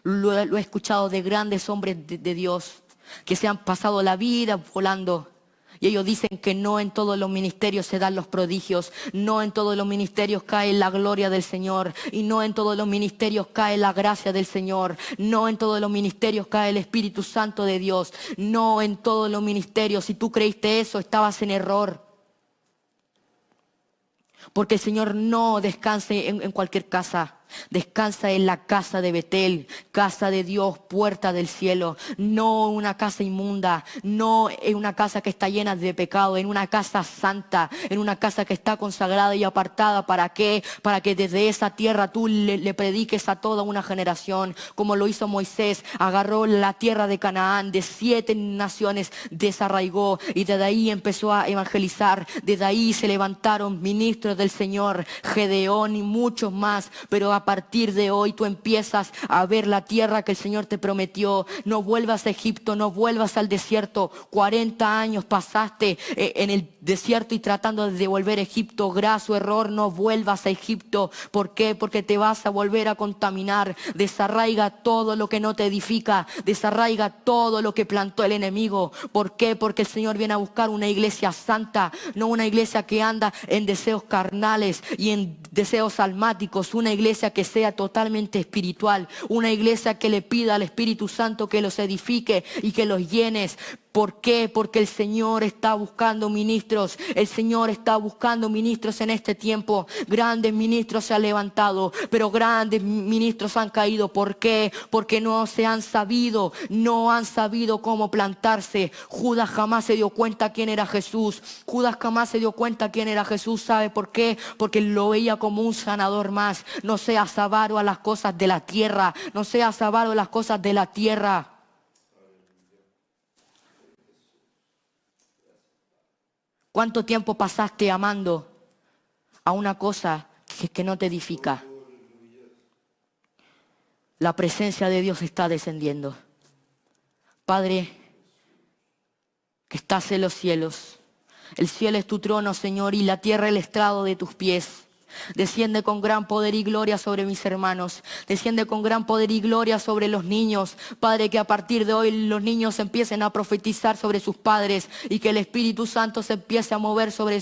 Lo he escuchado de grandes hombres de Dios que se han pasado la vida volando. Y ellos dicen que no en todos los ministerios se dan los prodigios, no en todos los ministerios cae la gloria del Señor, y no en todos los ministerios cae la gracia del Señor, no en todos los ministerios cae el Espíritu Santo de Dios, no en todos los ministerios. Si tú creíste eso, estabas en error. Porque el Señor no descansa en cualquier casa. Descansa en la casa de Betel, casa de Dios, puerta del cielo. No una casa inmunda, no en una casa que está llena de pecado, en una casa santa, en una casa que está consagrada y apartada. ¿Para qué? Para que desde esa tierra tú le prediques a toda una generación, como lo hizo Moisés. Agarró la tierra de Canaán, de 7 naciones desarraigó, y desde ahí empezó a evangelizar. Desde ahí se levantaron ministros del Señor, Gedeón y muchos más. Pero a partir de hoy tú empiezas a ver la tierra que el Señor te prometió. No vuelvas a Egipto, no vuelvas al desierto. 40 años pasaste en el desierto y tratando de devolver a Egipto. Graso error, no vuelvas a Egipto. ¿Por qué? Porque te vas a volver a contaminar. Desarraiga todo lo que no te edifica. Desarraiga todo lo que plantó el enemigo. ¿Por qué? Porque el Señor viene a buscar una iglesia santa, no una iglesia que anda en deseos carnales y en deseos almáticos. Una iglesia que sea totalmente espiritual, una iglesia que le pida al Espíritu Santo que los edifique y que los llenes. ¿Por qué? Porque el Señor está buscando ministros. El Señor está buscando ministros en este tiempo. Grandes ministros se han levantado, pero grandes ministros han caído. ¿Por qué? Porque no han sabido cómo plantarse. Judas jamás se dio cuenta quién era Jesús. Judas jamás se dio cuenta quién era Jesús. ¿Sabe por qué? Porque lo veía como un sanador más. No seas avaro a las cosas de la tierra. No seas avaro a las cosas de la tierra. ¿Cuánto tiempo pasaste amando a una cosa que no te edifica? La presencia de Dios está descendiendo. Padre, que estás en los cielos. El cielo es tu trono, Señor, y la tierra el estrado de tus pies. Desciende con gran poder y gloria sobre mis hermanos. Desciende con gran poder y gloria sobre los niños. Padre, que a partir de hoy los niños empiecen a profetizar sobre sus padres y que el Espíritu Santo se empiece a mover sobre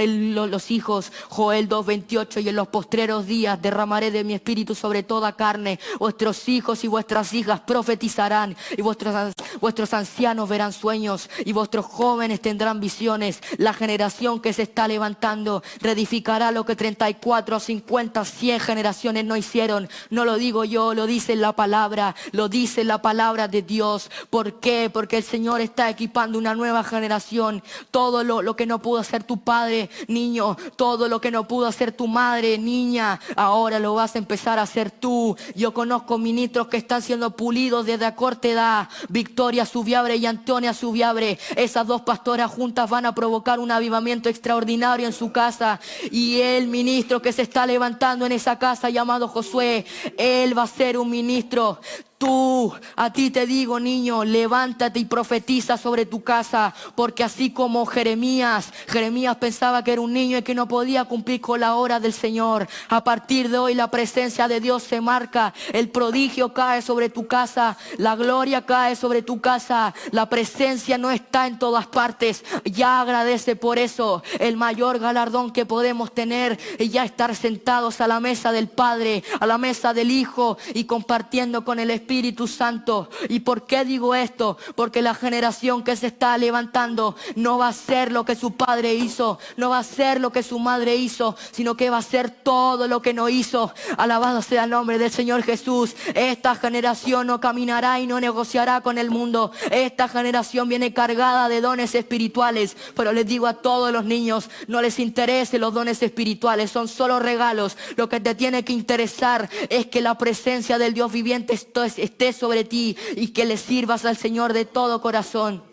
los hijos. Joel 2:28, y en los postreros días derramaré de mi Espíritu sobre toda carne. Vuestros hijos y vuestras hijas profetizarán, y vuestros ancianos verán sueños, y vuestros jóvenes tendrán visiones. La generación que se está levantando reedificará lo que 34, 50, 100 generaciones no hicieron. No lo digo yo, lo dice la palabra, lo dice la palabra de Dios. ¿Por qué? Porque el Señor está equipando una nueva generación. Todo lo que no pudo hacer tu padre, niño, todo lo que no pudo hacer tu madre, niña, ahora lo vas a empezar a hacer tú. Yo conozco ministros que están siendo pulidos desde a corta edad. Victoria Subiabre y Antonia Subiabre, esas dos pastoras juntas van a provocar un avivamiento extraordinario en su casa. Y el ministro que se está levantando en esa casa llamado Josué, él va a ser un ministro. Tú, a ti te digo, niño, levántate y profetiza sobre tu casa, porque así como Jeremías pensaba que era un niño y que no podía cumplir con la hora del Señor, a partir de hoy la presencia de Dios se marca, el prodigio cae sobre tu casa, la gloria cae sobre tu casa, la presencia no está en todas partes. Ya agradece por eso. El mayor galardón que podemos tener es ya estar sentados a la mesa del Padre, a la mesa del Hijo y compartiendo con el Espíritu Santo. ¿Y por qué digo esto? Porque la generación que se está levantando no va a ser lo que su padre hizo, no va a ser lo que su madre hizo, sino que va a ser todo lo que no hizo. Alabado sea el nombre del Señor Jesús. Esta generación no caminará y no negociará con el mundo. Esta generación viene cargada de dones espirituales, pero les digo a todos los niños, no les interesen los dones espirituales, son solo regalos. Lo que te tiene que interesar es que la presencia del Dios viviente esté sobre ti y que le sirvas al Señor de todo corazón.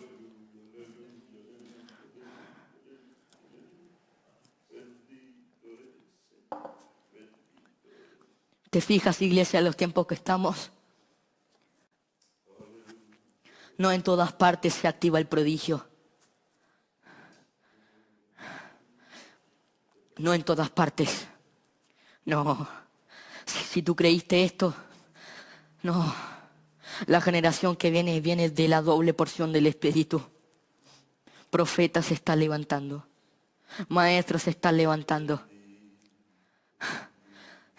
¿Te fijas, iglesia, en los tiempos que estamos? No en todas partes se activa el prodigio. No en todas partes. No. Si tú creíste esto, no. La generación que viene de la doble porción del Espíritu. Profetas se están levantando. Maestros se están levantando.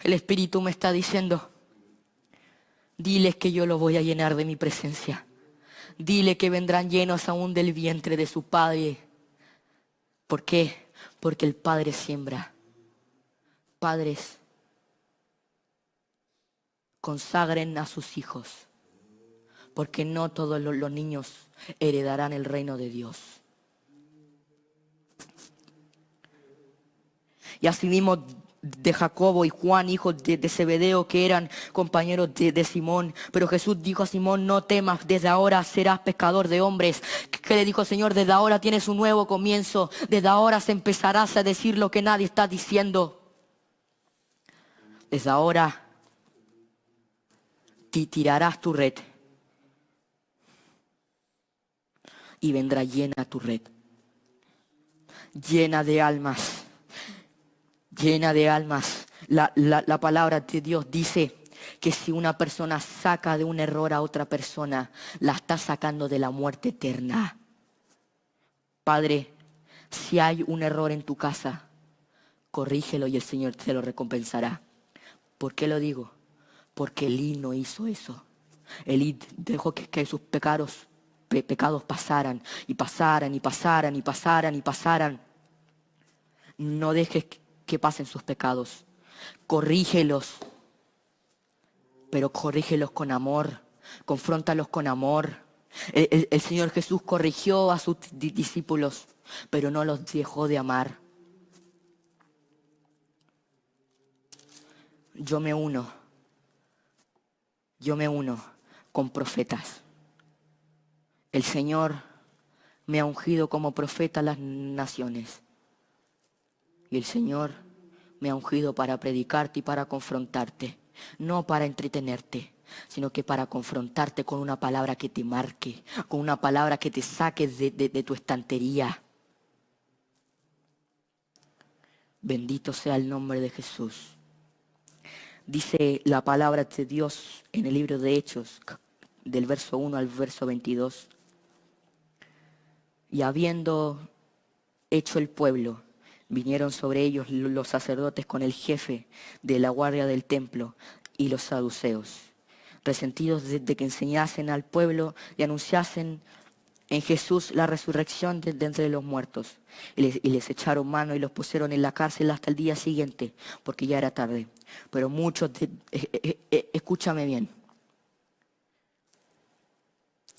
El Espíritu me está diciendo, diles que yo los voy a llenar de mi presencia. Dile que vendrán llenos aún del vientre de su Padre. ¿Por qué? Porque el Padre siembra. Padres, consagren a sus hijos, porque no todos los niños heredarán el reino de Dios. Y asimismo de Jacobo y Juan, hijos de Zebedeo, que eran compañeros de Simón. Pero Jesús dijo a Simón, no temas, desde ahora serás pescador de hombres. ¿Qué le dijo el Señor? Desde ahora tienes un nuevo comienzo. Desde ahora se empezarás a decir lo que nadie está diciendo. Desde ahora tirarás tu red y vendrá llena tu red, llena de almas. Llena de almas. La palabra de Dios dice que si una persona saca de un error a otra persona, la está sacando de la muerte eterna. Padre, si hay un error en tu casa, corrígelo y el Señor te lo recompensará. ¿Por qué lo digo? Porque Elí no hizo eso. Elí dejó que sus pecados pasaran y pasaran y pasaran y pasaran y pasaran. No dejes que pasen sus pecados. Corrígelos, pero corrígelos con amor, confróntalos con amor. El Señor Jesús corrigió a sus discípulos, pero no los dejó de amar. Yo me uno con profetas. El Señor me ha ungido como profeta a las naciones. Y el Señor me ha ungido para predicarte y para confrontarte. No para entretenerte, sino que para confrontarte con una palabra que te marque, con una palabra que te saque de tu estantería. Bendito sea el nombre de Jesús. Dice la palabra de Dios en el libro de Hechos, del verso 1 al verso 22. Y habiendo hecho el pueblo, vinieron sobre ellos los sacerdotes con el jefe de la guardia del templo y los saduceos, resentidos de que enseñasen al pueblo y anunciasen en Jesús la resurrección de entre los muertos. Y les echaron mano y los pusieron en la cárcel hasta el día siguiente, porque ya era tarde. Pero muchos, escúchame bien.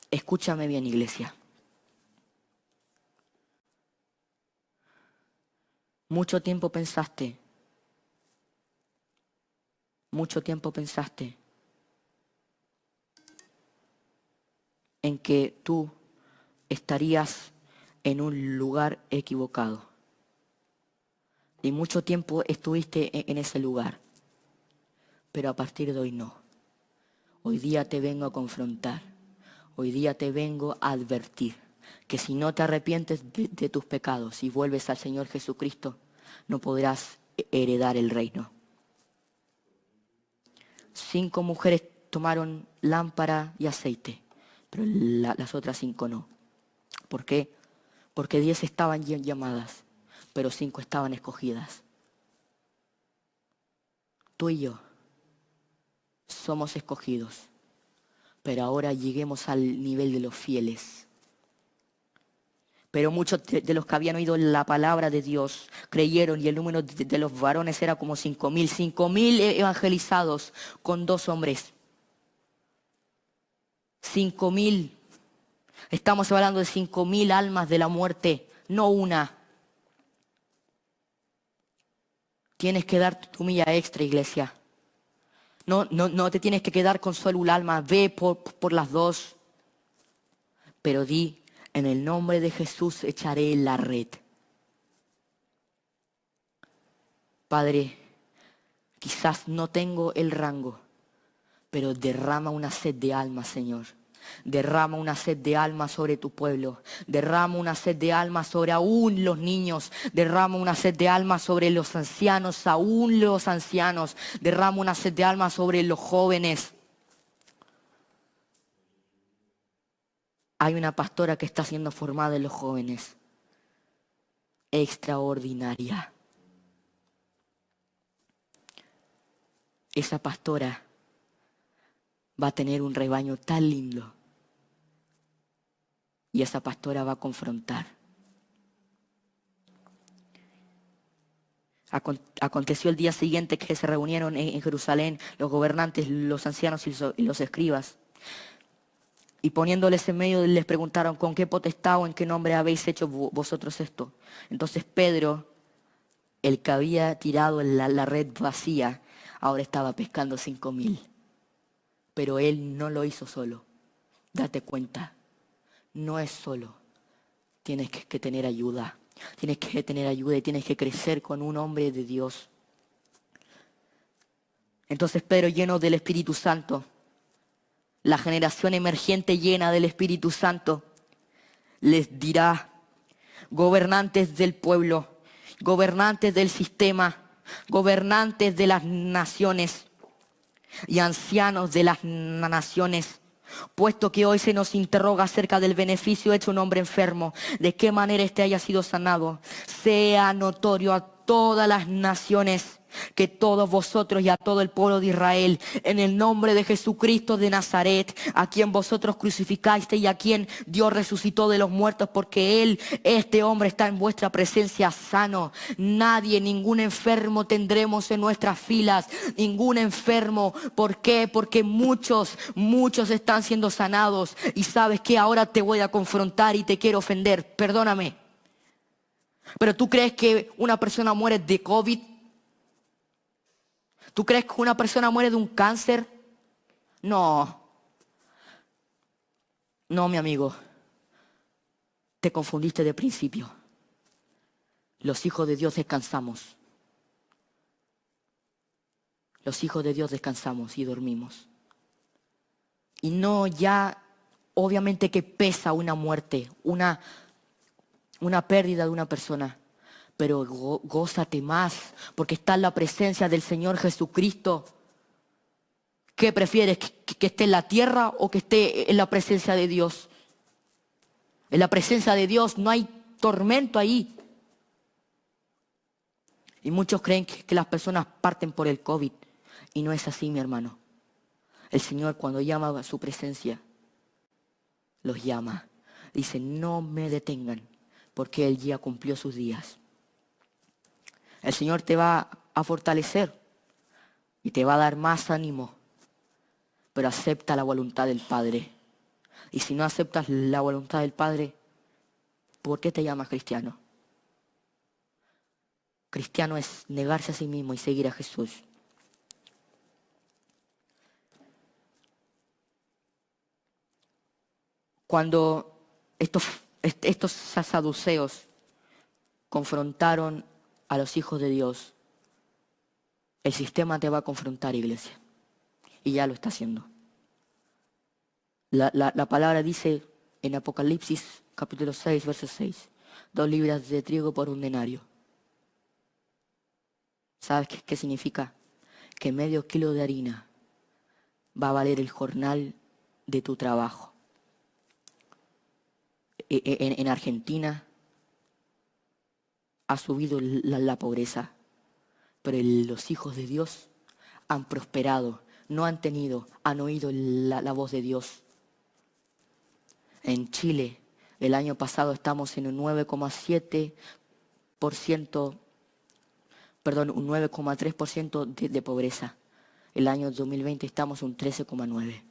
Escúchame bien, iglesia. Mucho tiempo pensaste en que tú estarías en un lugar equivocado. Y mucho tiempo estuviste en ese lugar. Pero a partir de hoy no. Hoy día te vengo a confrontar. Hoy día te vengo a advertir que si no te arrepientes de tus pecados y vuelves al Señor Jesucristo, no podrás heredar el reino. 5 mujeres tomaron lámpara y aceite, pero las otras 5 no. ¿Por qué? Porque 10 estaban llamadas, pero 5 estaban escogidas. Tú y yo somos escogidos, pero ahora lleguemos al nivel de los fieles. Pero muchos de los que habían oído la palabra de Dios creyeron, y el número de los varones era como 5,000. 5,000 evangelizados con 2 hombres. 5,000. Estamos hablando de 5,000 almas de la muerte, no una. Tienes que dar tu milla extra, iglesia. No te tienes que quedar con solo un alma. Ve por las 2. Pero di: en el nombre de Jesús echaré la red. Padre, quizás no tengo el rango, pero derrama una sed de alma, Señor. Derrama una sed de alma sobre tu pueblo. Derrama una sed de alma sobre aún los niños. Derrama una sed de alma sobre los ancianos, aún los ancianos. Derrama una sed de alma sobre los jóvenes. Hay una pastora que está siendo formada en los jóvenes. Extraordinaria. Esa pastora va a tener un rebaño tan lindo. Y esa pastora va a confrontar. Aconteció el día siguiente que se reunieron en Jerusalén los gobernantes, los ancianos y los escribas. Y poniéndoles en medio les preguntaron: ¿con qué potestad o en qué nombre habéis hecho vosotros esto? Entonces Pedro, el que había tirado la red vacía, ahora estaba pescando 5,000. Pero él no lo hizo solo. Date cuenta, no es solo. Tienes que tener ayuda. Tienes que tener ayuda y tienes que crecer con un hombre de Dios. Entonces Pedro, lleno del Espíritu Santo, la generación emergente llena del Espíritu Santo, les dirá: gobernantes del pueblo, gobernantes del sistema, gobernantes de las naciones y ancianos de las naciones, puesto que hoy se nos interroga acerca del beneficio hecho a un hombre enfermo, de qué manera éste haya sido sanado, sea notorio a todas las naciones que todos vosotros y a todo el pueblo de Israel, en el nombre de Jesucristo de Nazaret, a quien vosotros crucificaste y a quien Dios resucitó de los muertos, porque Él, este hombre, está en vuestra presencia sano. Nadie, ningún enfermo tendremos en nuestras filas, ningún enfermo. ¿Por qué? Porque muchos están siendo sanados. Y sabes que ahora te voy a confrontar y te quiero ofender, perdóname. Pero ¿tú crees que una persona muere de COVID? ¿Tú crees que una persona muere de un cáncer? No. No, mi amigo. Te confundiste de principio. Los hijos de Dios descansamos. Los hijos de Dios descansamos y dormimos. Y no ya, obviamente que pesa una muerte, una pérdida de una persona. pero gózate más, porque está en la presencia del Señor Jesucristo. ¿Qué prefieres? ¿Que esté en la tierra o que esté en la presencia de Dios? En la presencia de Dios no hay tormento ahí. Y muchos creen que las personas parten por el COVID. Y no es así, mi hermano. El Señor, cuando llama a su presencia, los llama. Dice, no me detengan, porque Él ya cumplió sus días. El Señor te va a fortalecer y te va a dar más ánimo, pero acepta la voluntad del Padre. Y si no aceptas la voluntad del Padre, ¿por qué te llamas cristiano? Cristiano es negarse a sí mismo y seguir a Jesús. Cuando estos saduceos confrontaron a los hijos de Dios, el sistema te va a confrontar, iglesia. Y ya lo está haciendo. La palabra dice en Apocalipsis capítulo 6, verso 6, 2 libras de trigo por un denario. ¿Sabes qué significa? Que medio kilo de harina va a valer el jornal de tu trabajo. En Argentina ha subido la pobreza, pero los hijos de Dios han prosperado, han oído la voz de Dios. En Chile, el año pasado estamos en un 9,7%, un 9,3% de pobreza. El año 2020 estamos en un 13,9%.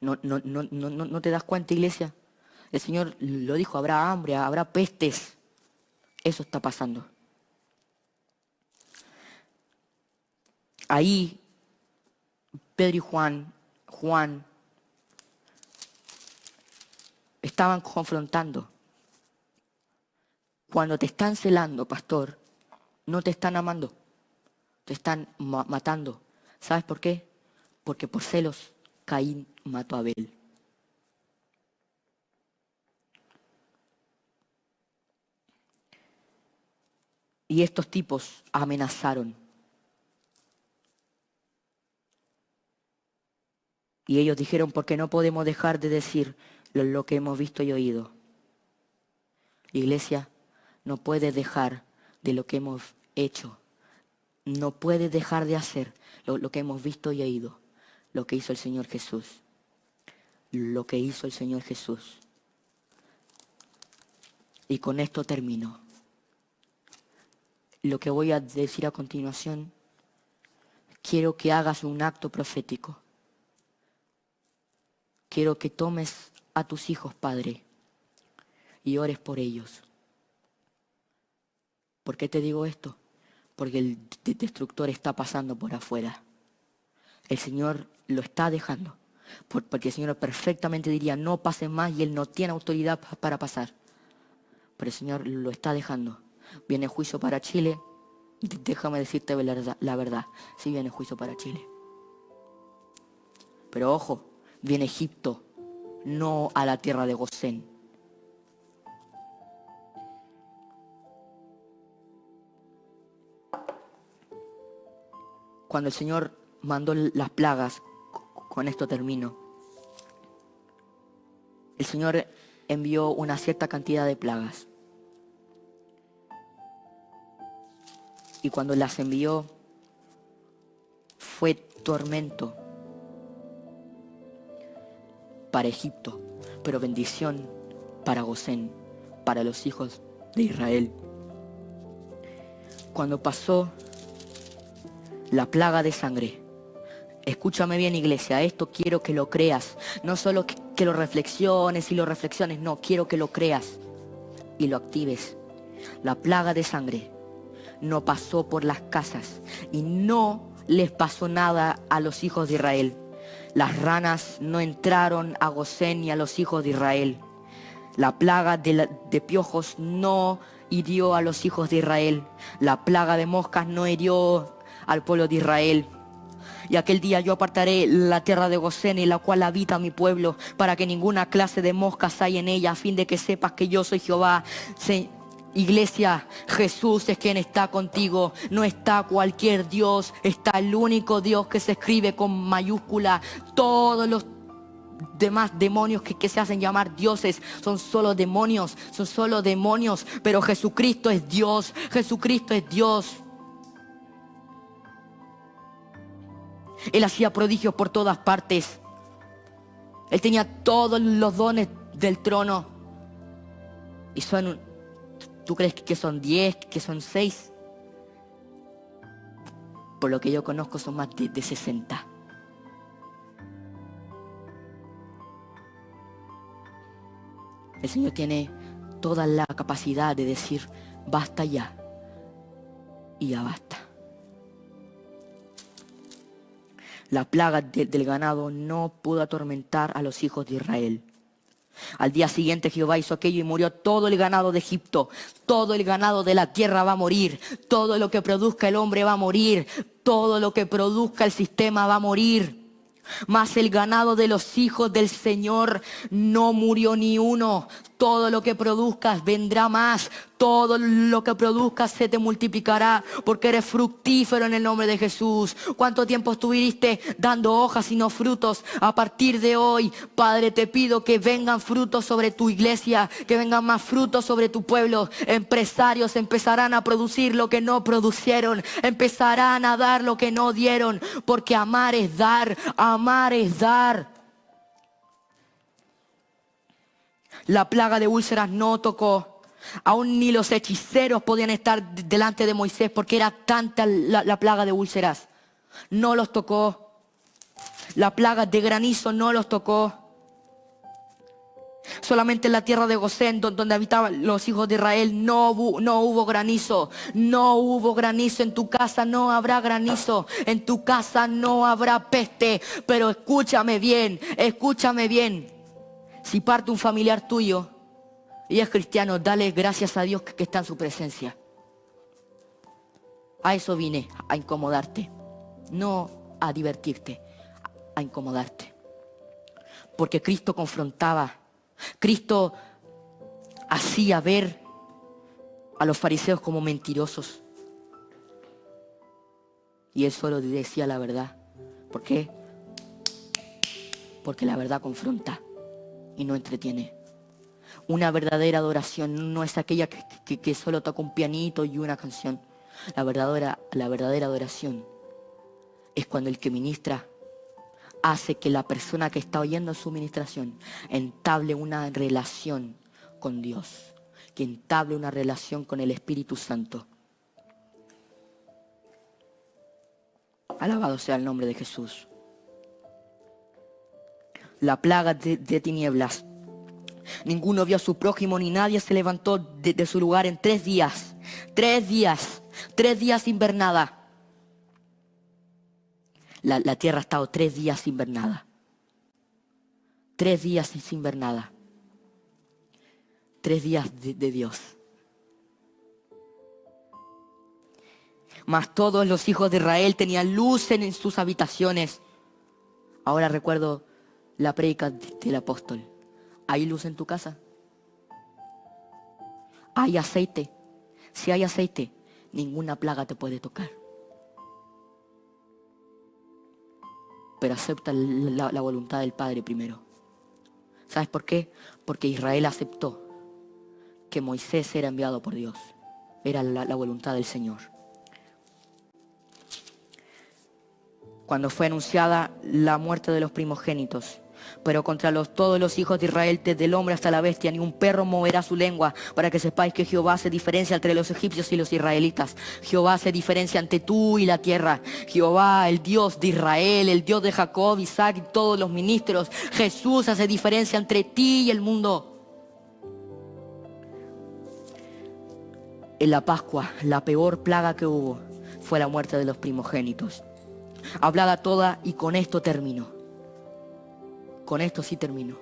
¿No te das cuenta, iglesia? El Señor lo dijo, habrá hambre, habrá pestes. Eso está pasando. Ahí, Pedro y Juan estaban confrontando. Cuando te están celando, pastor, no te están amando, te están matando. ¿Sabes por qué? Porque por celos Caín mató a Abel. Y estos tipos amenazaron. Y ellos dijeron, porque no podemos dejar de decir lo que hemos visto y oído. Iglesia, no puedes dejar de lo que hemos hecho. No puedes dejar de hacer lo que hemos visto y oído. Lo que hizo el Señor Jesús. Lo que hizo el Señor Jesús. Y con esto termino. Lo que voy a decir a continuación, quiero que hagas un acto profético. Quiero que tomes a tus hijos, Padre, y ores por ellos. ¿Por qué te digo esto? Porque el destructor está pasando por afuera. El Señor lo está dejando. Porque el Señor perfectamente diría, no pasen más, y Él no tiene autoridad para pasar. Pero el Señor lo está dejando. Viene juicio para Chile. Déjame decirte la verdad. Sí viene juicio para Chile. Pero ojo, viene Egipto, no a la tierra de Gosén. Cuando el Señor mandó las plagas, con esto termino, el Señor envió una cierta cantidad de plagas. Y cuando las envió, fue tormento para Egipto, pero bendición para Gosén, para los hijos de Israel. Cuando pasó la plaga de sangre, escúchame bien, iglesia, esto quiero que lo creas, no solo que lo reflexiones y lo reflexiones, no, quiero que lo creas y lo actives. La plaga de sangre no pasó por las casas y no les pasó nada a los hijos de Israel. Las ranas no entraron a Gosén ni a los hijos de Israel. La plaga de piojos no hirió a los hijos de Israel. La plaga de moscas no hirió al pueblo de Israel. Y aquel día yo apartaré la tierra de Gosén, en la cual habita mi pueblo, para que ninguna clase de moscas haya en ella, a fin de que sepas que yo soy Jehová. Iglesia, Jesús es quien está contigo. No está cualquier Dios, está el único Dios que se escribe con mayúscula. Todos los demás demonios que se hacen llamar dioses son solo demonios, pero Jesucristo es Dios, Jesucristo es Dios. Él hacía prodigios por todas partes. Él tenía todos los dones del trono. Y ¿tú crees que son 10, que son 6? Por lo que yo conozco son más de 60. El Señor tiene toda la capacidad de decir, basta ya. Y ya basta. La plaga del ganado no pudo atormentar a los hijos de Israel. Al día siguiente Jehová hizo aquello y murió todo el ganado de Egipto. Todo el ganado de la tierra va a morir. Todo lo que produzca el hombre va a morir. Todo lo que produzca el sistema va a morir. Mas el ganado de los hijos del Señor no murió ni uno. Todo lo que produzcas vendrá más. Todo lo que produzcas se te multiplicará, porque eres fructífero en el nombre de Jesús. ¿Cuánto tiempo estuviste dando hojas y no frutos? A partir de hoy, Padre, te pido que vengan frutos sobre tu iglesia, que vengan más frutos sobre tu pueblo. Empresarios empezarán a producir lo que no producieron, empezarán a dar lo que no dieron, porque amar es dar, amar es dar. La plaga de úlceras no tocó. Aún ni los hechiceros podían estar delante de Moisés porque era tanta la plaga de úlceras. No los tocó. La plaga de granizo no los tocó. Solamente en la tierra de Gosén, donde habitaban los hijos de Israel, no hubo granizo. No hubo granizo. En tu casa no habrá granizo. En tu casa no habrá peste. Pero escúchame bien, escúchame bien. Si parte un familiar tuyo y es cristiano, dale gracias a Dios que está en su presencia. A eso vine, a incomodarte. No a divertirte, a incomodarte. Porque Cristo confrontaba. Cristo hacía ver a los fariseos como mentirosos. Y Él solo decía la verdad. ¿Por qué? Porque la verdad confronta y no entretiene. Una verdadera adoración no es aquella que solo toca un pianito y una canción. La verdadera adoración es cuando el que ministra hace que la persona que está oyendo su ministración entable una relación con Dios, que entable una relación con el Espíritu Santo. Alabado sea el nombre de Jesús. La plaga de tinieblas. Ninguno vio a su prójimo ni nadie se levantó de su lugar en 3 días. 3 días. 3 días sin ver nada. La tierra ha estado 3 días sin ver nada. 3 días sin ver nada. 3 días de Dios. Mas todos los hijos de Israel tenían luz en sus habitaciones. Ahora recuerdo la prédica del apóstol. ¿Hay luz en tu casa? ¿Hay aceite? Si hay aceite, ninguna plaga te puede tocar. Pero acepta la voluntad del Padre primero. ¿Sabes por qué? Porque Israel aceptó que Moisés era enviado por Dios. Era la voluntad del Señor. Cuando fue anunciada la muerte de los primogénitos, pero contra todos los hijos de Israel, desde el hombre hasta la bestia, ni un perro moverá su lengua, para que sepáis que Jehová hace diferencia entre los egipcios y los israelitas. Jehová hace diferencia entre tú y la tierra. Jehová, el Dios de Israel, el Dios de Jacob, Isaac y todos los ministros. Jesús hace diferencia entre ti y el mundo. En la Pascua, la peor plaga que hubo fue la muerte de los primogénitos. Hablada toda, y con esto termino. Con esto sí termino.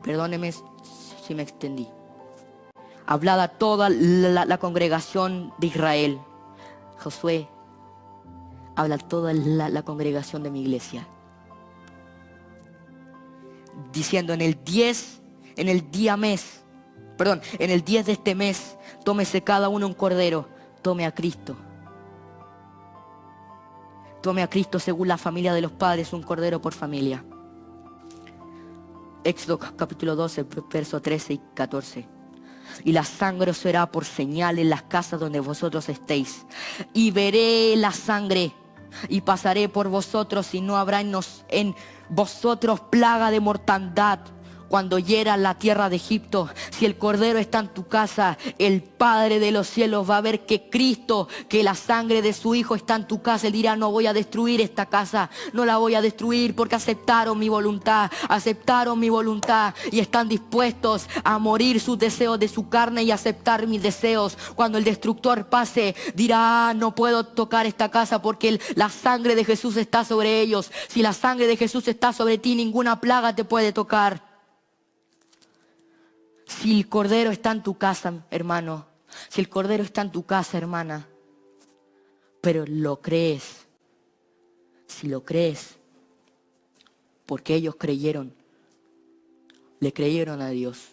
Perdóneme si me extendí. Hablada toda la congregación de Israel. Josué, habla toda la congregación de mi iglesia. Diciendo en el día mes, en el 10 de este mes, tómese cada uno un cordero. Tome a Cristo. Tome a Cristo según la familia de los padres, un cordero por familia. Éxodo capítulo 12, versos 13 y 14. Y la sangre os será por señal en las casas donde vosotros estéis. Y veré la sangre y pasaré por vosotros, y no habrá en vosotros plaga de mortandad cuando hiera la tierra de Egipto. Si el cordero está en tu casa, el Padre de los cielos va a ver que Cristo, que la sangre de su Hijo está en tu casa. Él dirá: no voy a destruir esta casa, no la voy a destruir, porque aceptaron mi voluntad y están dispuestos a morir sus deseos de su carne y aceptar mis deseos. Cuando el destructor pase, dirá: no puedo tocar esta casa porque la sangre de Jesús está sobre ellos. Si la sangre de Jesús está sobre ti, ninguna plaga te puede tocar. Si el cordero está en tu casa, hermano, si el cordero está en tu casa, hermana, pero lo crees, si lo crees, porque ellos creyeron, le creyeron a Dios,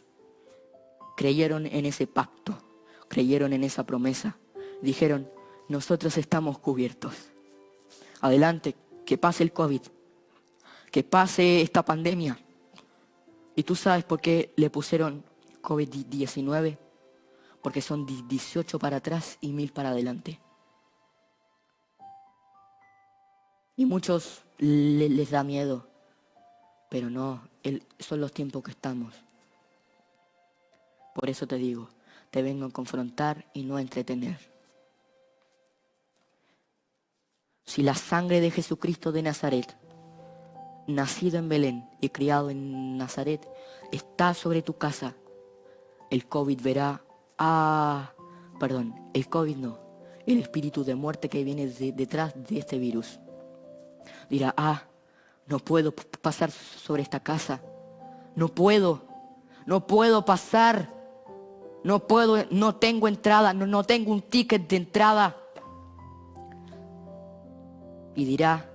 creyeron en ese pacto, creyeron en esa promesa, dijeron: nosotros estamos cubiertos. Adelante, que pase el COVID, que pase esta pandemia. Y tú sabes por qué le pusieron COVID-19, porque son 18 para atrás y 1000 para adelante. Y muchos les da miedo, pero no, son los tiempos que estamos. Por eso te digo, te vengo a confrontar y no a entretener. Si la sangre de Jesucristo de Nazaret, nacido en Belén y criado en Nazaret, está sobre tu casa, el COVID verá, el COVID no, el espíritu de muerte que viene detrás de este virus. Dirá: no puedo pasar sobre esta casa, no puedo pasar, no tengo entrada, no tengo un ticket de entrada. Y dirá: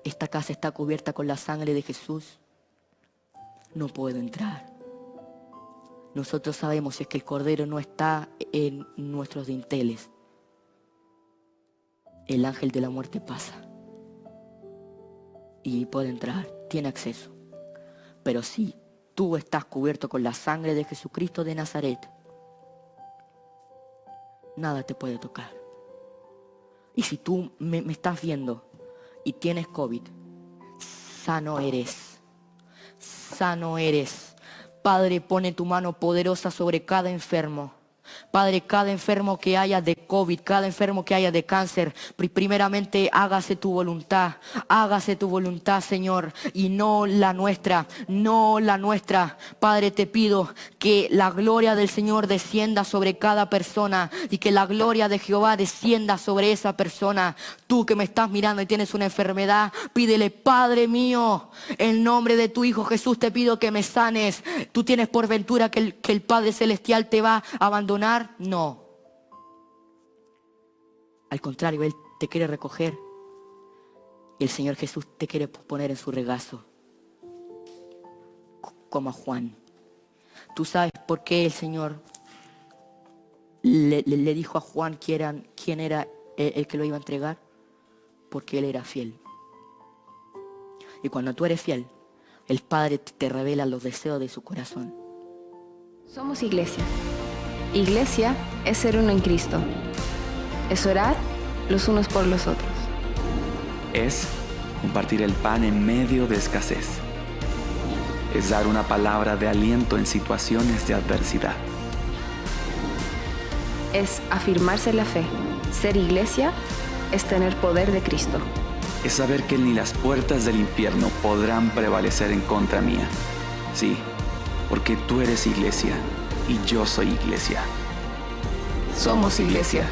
esta casa está cubierta con la sangre de Jesús, no puedo entrar. Nosotros sabemos, si es que el cordero no está en nuestros dinteles, el ángel de la muerte pasa y puede entrar, tiene acceso. Pero si tú estás cubierto con la sangre de Jesucristo de Nazaret, nada te puede tocar. Y si tú me estás viendo y tienes COVID, sano eres, sano eres. Padre, pone tu mano poderosa sobre cada enfermo. Padre, cada enfermo que haya de COVID, cada enfermo que haya de cáncer, primeramente hágase tu voluntad, Señor, y no la nuestra, no la nuestra. Padre, te pido que la gloria del Señor descienda sobre cada persona y que la gloria de Jehová descienda sobre esa persona. Tú que me estás mirando y tienes una enfermedad, pídele: Padre mío, en nombre de tu Hijo Jesús te pido que me sanes. ¿Tú tienes por ventura que el Padre Celestial te va a abandonar? No. Al contrario, Él te quiere recoger. Y el Señor Jesús te quiere poner en su regazo, como a Juan. ¿Tú sabes por qué el Señor le dijo a Juan quién era el que lo iba a entregar? Porque Él era fiel. Y cuando tú eres fiel, el Padre te revela los deseos de su corazón. Somos iglesia. Iglesia es ser uno en Cristo. Es orar los unos por los otros. Es compartir el pan en medio de escasez. Es dar una palabra de aliento en situaciones de adversidad. Es afirmarse en la fe. Ser iglesia es tener poder de Cristo. Es saber que ni las puertas del infierno podrán prevalecer en contra mía. Sí, porque tú eres iglesia y yo soy iglesia. Somos iglesia.